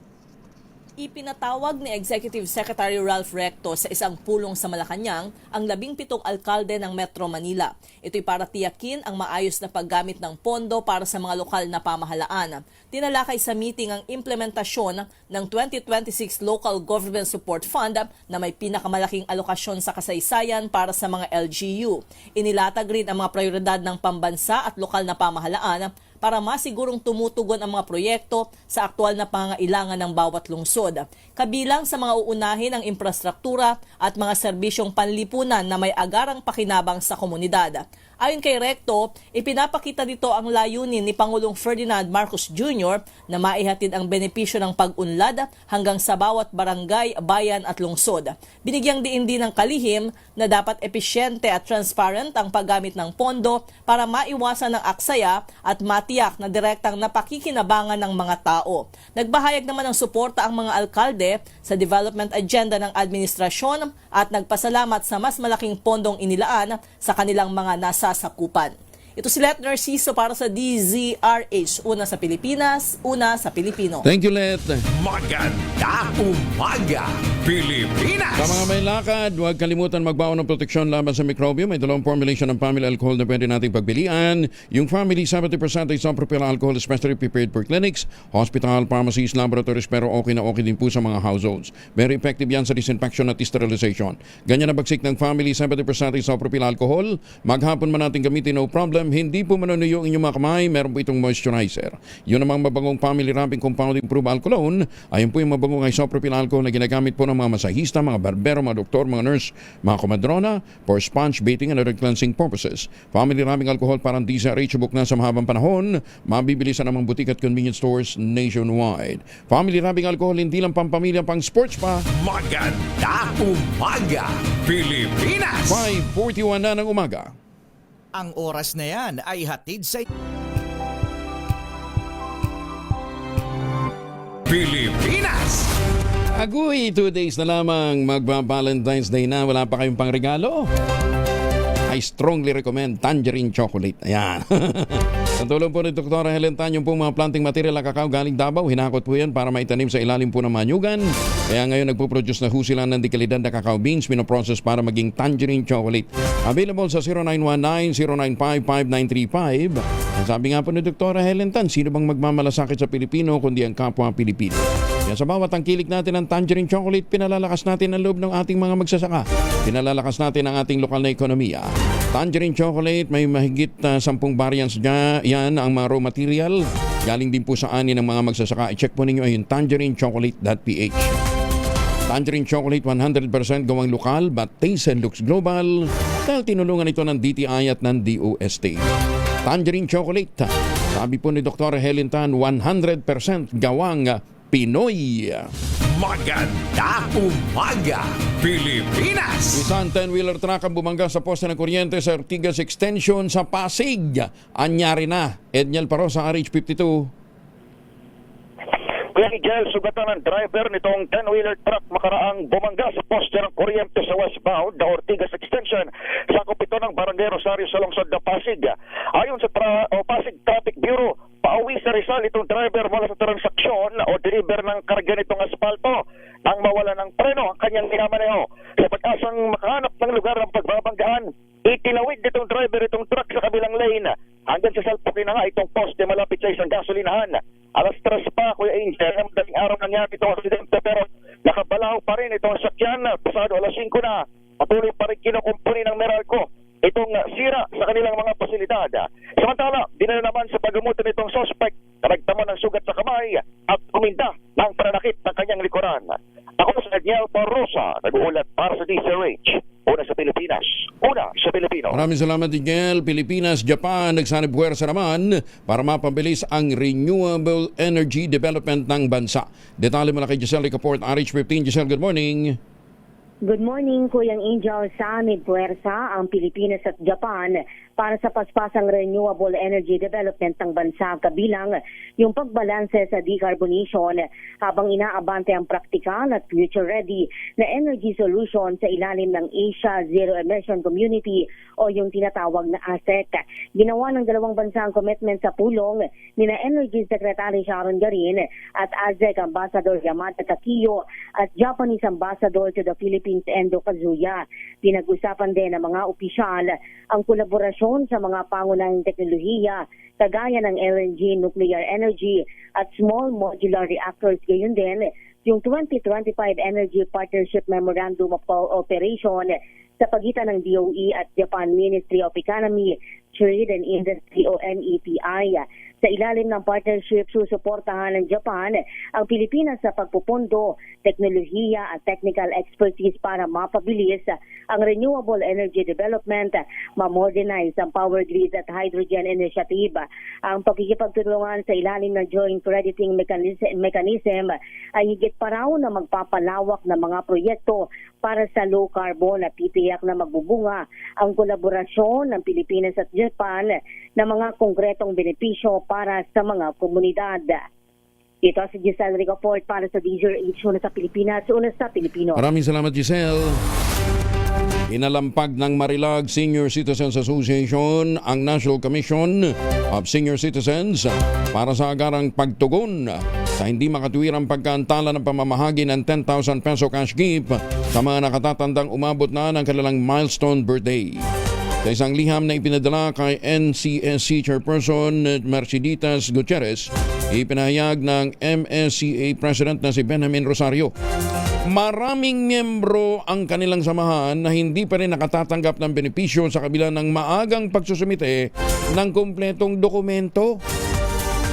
Ipinatawag ni Executive Secretary Ralph Recto sa isang pulong sa Malacanang ang 17 alkalde ng Metro Manila. Ito'y para tiyakin ang maayos na paggamit ng pondo para sa mga lokal na pamahalaan. Tinalakay sa meeting ang implementasyon ng 2026 Local Government Support Fund na may pinakamalaking alokasyon sa kasaysayan para sa mga LGU. Inilatag rin ang mga prioridad ng pambansa at lokal na pamahalaan para masigurong tumutugon ang mga proyekto sa aktual na pangailangan ng bawat lungsod. Kabilang sa mga uunahin ang infrastruktura at mga serbisyong panlipunan na may agarang pakinabang sa komunidad. Ayon kay Recto, ipinapakita dito ang layunin ni Pangulong Ferdinand Marcos Jr. na maihatid ang benepisyo ng pag-unlad hanggang sa bawat barangay, bayan at lungsod. Binigyang diin din ng kalihim na dapat episyente at transparent ang paggamit ng pondo para maiwasan ng aksaya at matiyak na direktang napakikinabangan ng mga tao. Nagbahayag naman ng suporta ang mga alkalde sa development agenda ng administrasyon at nagpasalamat sa mas malaking pondong inilaan sa kanilang mga nasasakupan. Ito si Let Narciso para sa DZRH. Una sa Pilipinas, una sa Pilipino. Thank you, Let. Maganda umaga, Pilipinas! Sa mga may lakad, huwag kalimutan magbaon ng proteksyon laban sa mikrobyo. May dalawang formulation ng family alcohol na pwede nating pagbilian. Yung family 70% isopropyl alcohol, especially prepared for clinics, hospital, pharmacies, laboratories, pero okay na okay din po sa mga households. Very effective yan sa disinfection at sterilization. Ganyan na bagsik ng family 70% isopropyl alcohol. Maghapon man natin gamitin, no problem. Hindi po manunuyo ang inyong mga kamay, meron po itong moisturizer. Yun namang mabangong family wrapping compound improved alcoholone. Ayun po yung mabangong isopropyl alcohol na ginagamit po ng mga masahista, mga barbero, mga doktor, mga nurse, mga komadrona for sponge bathing and other cleansing purposes. Family wrapping alcohol parang DZRH book na sa mahabang panahon. Mabibili sa namang butik at convenience stores nationwide. Family wrapping alcohol hindi lang pampamilya, pang sports pa. Maganda umaga, Pilipinas! 5:41 na ng umaga. Ang oras na yan ay hatid sa Pilipinas! Agoy, 2 days na lamang magba-Valentine's Day na. Wala pa kayong pangregalo? I strongly recommend tangerine chocolate. Ayan. Sa tulong po ni Dr. Helen Tan, yung po mga planting material ng kakao galing Davao, hinakot po yan para maitanim sa ilalim po ng manyugan. Kaya ngayon nagpo-produce na ho sila ng dekalidad na kakao beans, pinoprocess para maging tangerine chocolate. Available sa 0919-095-5935. Sabi nga po ni Dr. Helen Tan, sino bang magmamalasakit sa Pilipino kundi ang kapwa Pilipino? Kaya sa bawat tangkilik natin ng tangerine chocolate, pinalalakas natin ang loob ng ating mga magsasaka. Pinalalakas natin ang ating lokal na ekonomiya. Tangerine chocolate, may mahigit 10 variants dyan. Yan ang mga raw material. Galing din po sa ani ng mga magsasaka. I-check po ninyo ayun, tangerinechocolate.ph. Tangerine chocolate, 100% gawang lokal but taste and looks global dahil tinulungan ito ng DTI at ng DOST. Tangerine chocolate, sabi po ni Dr. Helen Tan, 100% gawang Pinoy. Maganda umaga, Pilipinas! Isang 10-wheeler truck ang bumangga sa poste ng kuryente sa Ortigas Extension sa Pasig. Anyari na. Edniel Paro sa RH52. Kuya Miguel, sugatan ng driver nitong 10-wheeler truck makaraang bumangga sa poste ng kuryente sa westbound na Ortigas Extension. Sakop ito ng Barangay Rosario sa lungsod ng Pasig. Ayon sa Pasig Traffic Bureau, pauwi sa Rizal itong driver mula sa transaksyon o deliver ng karga nitong asfalto nang mawala ng preno ang kanyang minamaneho. Sa pag-asang makahanap ng lugar ng pagbabanggaan, itinawid nitong driver itong truck sa kabilang lane hanggang sa salpukin na nga itong poste malapit sa isang gasolinahan. Alas 3 pa, Kuya Angel, ang daling araw nangyari itong aksidente pero nakabalaw pa rin itong sakyan. Pasado alas 5 na, patuloy pa rin kinukumpuni ng Meralco itong sira sa kanilang mga pasilidad. Samantala, dinala naman sa paggamutan nitong suspect na nagtamo ng sugat sa kamay at uminda ng pananakit ng kanyang likuran. Ako sa Daniel Parrosa, nag-uulat para sa DZRH. Una sa Pilipinas, una sa Pilipino. Maraming salamat, Daniel. Pilipinas, Japan, nagsanib puwersa naman para mapabilis ang renewable energy development ng bansa. Detalye mula kay Giselle Ricaport, RH15. Giselle, good morning. Good morning, Kuyang Angel. Sanib puwersa ang Pilipinas at Japan para sa paspasang renewable energy development ng bansa kabilang yung pagbalanse sa decarbonation habang inaabante ang praktikal at future-ready na energy solution sa ilalim ng Asia Zero Emission Community o yung tinatawag na ASEC. Ginawa ng dalawang bansa ang commitment sa pulong ni na Energy Secretary Sharon Garin at ASEC Ambassador Yamada Takiyo at Japanese Ambassador to the Philippines Endo Kazuya. Pinag-usapan din ng mga opisyal ang kolaborasyon sa mga pangunahing teknolohiya kagaya ng LNG, nuclear energy at small modular reactors. Gayon din yung 2025 Energy Partnership Memorandum of Cooperation sa pagitan ng DOE at Japan Ministry of Economy, Trade and Industry o NETI. Sa ilalim ng partnership, susuportahan ng Japan ang Pilipinas sa pagpupondo, teknolohiya at technical expertise para mapabilis ang renewable energy development, ma-modernize ang power grid at hydrogen initiative. Ang pagkikipagtulungan sa ilalim ng joint crediting mechanism ay higit pa raw na magpapalawak ng mga proyekto para sa low carbon at titiyak na magbubunga ang kolaborasyon ng Pilipinas at Japan na mga konkretong benepisyo para sa mga komunidad. Ito si Giselle Ricaport para sa DZRH, una sa Pilipinas, una sa Pilipino. Maraming salamat, Giselle. Inalampag ng Marilag Senior Citizens Association ang National Commission of Senior Citizens para sa agarang pagtugon sa hindi makatuwirang pagkaantala ng pamamahagi ng 10,000 peso cash gift sa mga nakatatandang umabot na ng kanilang milestone birthday. Sa isang liham na ipinadala kay NCSC Chairperson Merceditas Gutierrez, ipinahayag ng MSCA President na si Benjamin Rosario. Maraming miyembro ang kanilang samahan na hindi pa rin nakatatanggap ng benepisyo sa kabila ng maagang pagsusumite ng kumpletong dokumento.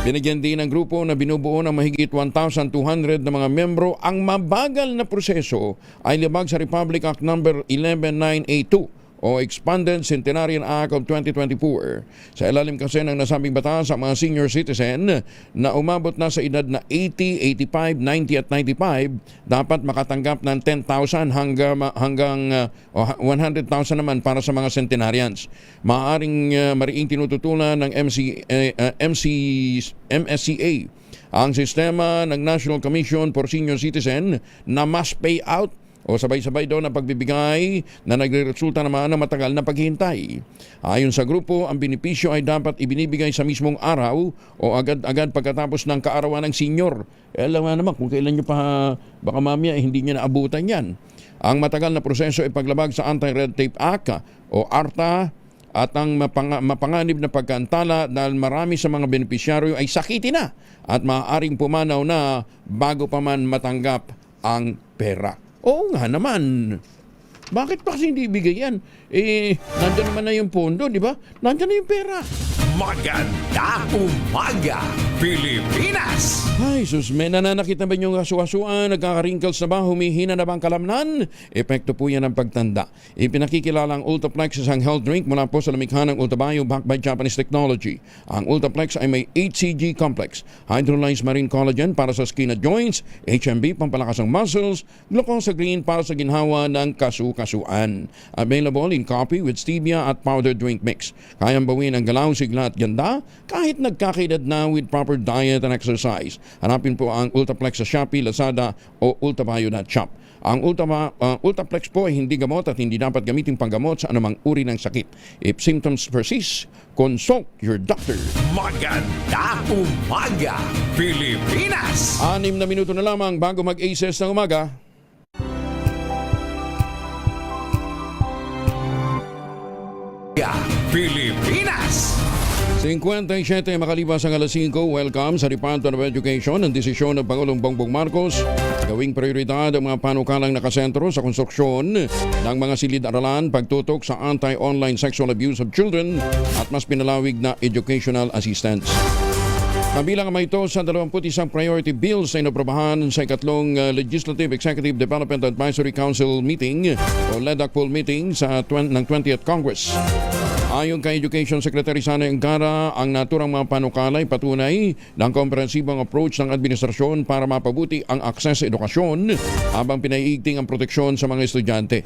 Binigyan din ng grupo na binubuo ng mahigit 1,200 na mga miyembro ang mabagal na proseso ay libag sa Republic Act No. 11982 o Expanded Centenarian Act of 2024. Sa ilalim kasi ng nasabing batas sa mga senior citizen na umabot na sa edad na 80, 85, 90 at 95 dapat makatanggap ng 10,000 hanggang 100,000 naman para sa mga centenarians. Mariing tinututulan ng MSCA ang sistema ng National Commission for Senior Citizen na mass payout o sabay-sabay daw na pagbibigay na nagresulta naman ng matagal na paghihintay. Ayon sa grupo, ang benepisyo ay dapat ibinibigay sa mismong araw o agad-agad pagkatapos ng kaarawan ng senior. Alam naman kung kailan nyo pa, baka mamaya hindi nyo naabutan yan. Ang matagal na proseso ay paglabag sa Anti-Red Tape Act o ARTA at ang mapanganib na pagkantala dahil marami sa mga benepisyaryo ay sakiti na at maaaring pumanaw na bago pa man matanggap ang pera. Oo nga naman. Bakit pa kasi hindi ibigay yan? Nandyan naman na yung pondo, di ba? Nandyan na yung pera. Maganda umaga, Pilipinas! Ay, sus, may nananakit na ba yung kasuasuan? Nagkaka-wrinkles na ba? Humihina na ba ang kalamnan? Epekto po yan ng pagtanda. Ipinakikilala ang Ultraplex isang health drink mula po sa lamikha ng Ultabio backed by Japanese technology. Ang Ultraplex ay may HCG complex, hydrolyzed marine collagen para sa skin at joints, HMB pampalakas ng muscles, glucosa green para sa ginhawa ng kasu-kasuan. Available in coffee with stevia at powder drink mix. Kayang bawin ang galaw, sigla at ganda kahit nagkakaedad na with proper diet and exercise. Hanapin po ang Ultraplex sa Shopee, Lazada o ultabio.shop. Ang Ultraplex po ay hindi gamot at hindi dapat gamitin panggamot sa anumang uri ng sakit. If symptoms persist, consult your doctor. Maganda umaga, Pilipinas! 6 na minuto na lamang bago mag-ACES ng umaga. Pilipinas! 57 makalipas ang alas 5, welcome sa Department of Education ang desisyon ng Pangulong Bongbong Marcos gawing prioridad ang mga panukalang nakasentro sa konstruksyon ng mga silid-aralan, pagtutok sa anti-online sexual abuse of children at mas pinalawig na educational assistance. Kabilang ang ito sa 21 priority bills na inaprobahan sa ikatlong Legislative Executive Development Advisory Council meeting o LEDACPOL meeting ng 20th Congress. Ayon kay Education Secretary Sana Engara, ang naturang mga panukalay patunay ng komprehensibong approach ng administrasyon para mapabuti ang akses sa edukasyon habang pinaiigting ang proteksyon sa mga estudyante.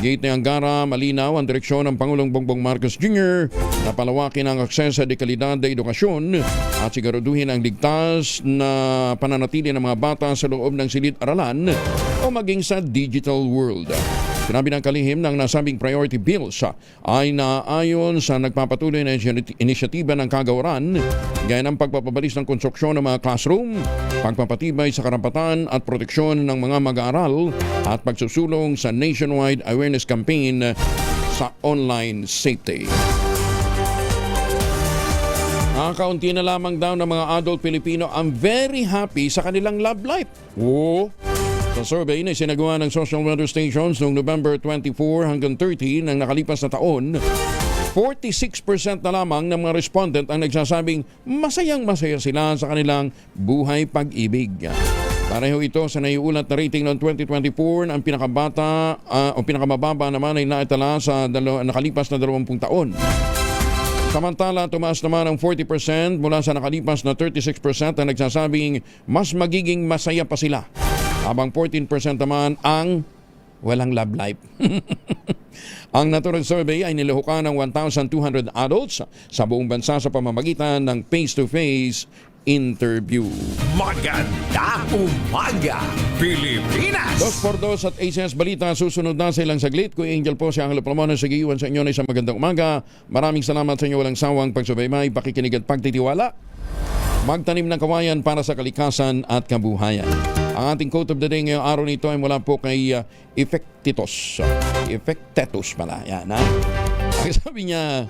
Gate ni Engara, malinaw ang direksyon ng Pangulong Bongbong Marcos Jr. na palawakin ang akses sa dekalidad na edukasyon at siguraduhin ang ligtas na pananatili ng mga bata sa loob ng silid-aralan o maging sa digital world. Sinabi ng kalihim ng nasabing priority bills ay naayon sa nagpapatuloy na inisyatiba ng kagawaran gaya ng pagpapabalis ng konstruksyon ng mga classroom, pagpapatibay sa karapatan at proteksyon ng mga mag-aaral at pagsusulong sa nationwide awareness campaign sa online safety. Kaunti na lamang daw ng mga adult Pilipino ang very happy sa kanilang love life. Sa survey na isinagawa ng social weather stations noong November 24 hanggang 30 ng nakalipas na taon, 46% na lamang ng mga respondent ang nagsasabing masayang-masaya sila sa kanilang buhay pag-ibig. Pareho ito sa naiulat na rating noong 2024 na ang pinakabata o pinakamababa naman ay naitala sa nakalipas na 20 taon. Samantala, tumaas naman ang 40% mula sa nakalipas na 36% ang nagsasabing mas magiging masaya pa sila. Habang 14% naman ang walang love life. Ang naturang survey ay nilahukan ng 1,200 adults sa buong bansa sa pamamagitan ng face-to-face interview. Maganda umaga, Pilipinas! 2x2 at ACS Balita susunod na sa ilang saglit. Kuya Angel po si Angelo Palamones, sigiwan sa inyo na isang magandang umaga. Maraming salamat sa inyo walang sawang pagsubaybay, pakikinig at pagtitiwala. Magtanim ng kawayan para sa kalikasan at kabuhayan. Ang ating quote of the day ngayong araw nito ay mula po kay Epictetus. Epictetus pala. Yan, ha? Ang sabi niya,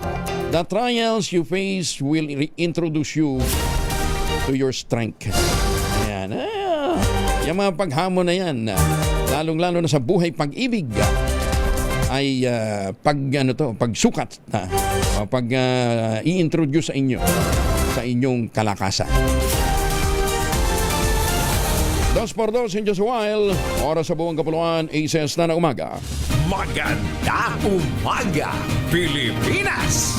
the trials you face will introduce you to your strength. Yan. Yung mga paghamon na yan, lalong-lalo na sa buhay pag-ibig, ay pagsukat na pag i-introduce sa inyo sa inyong kalakasan. 2x2 in just a while. Oras sa buong kapuluan, ACS na umaga. Maganda umaga, Pilipinas!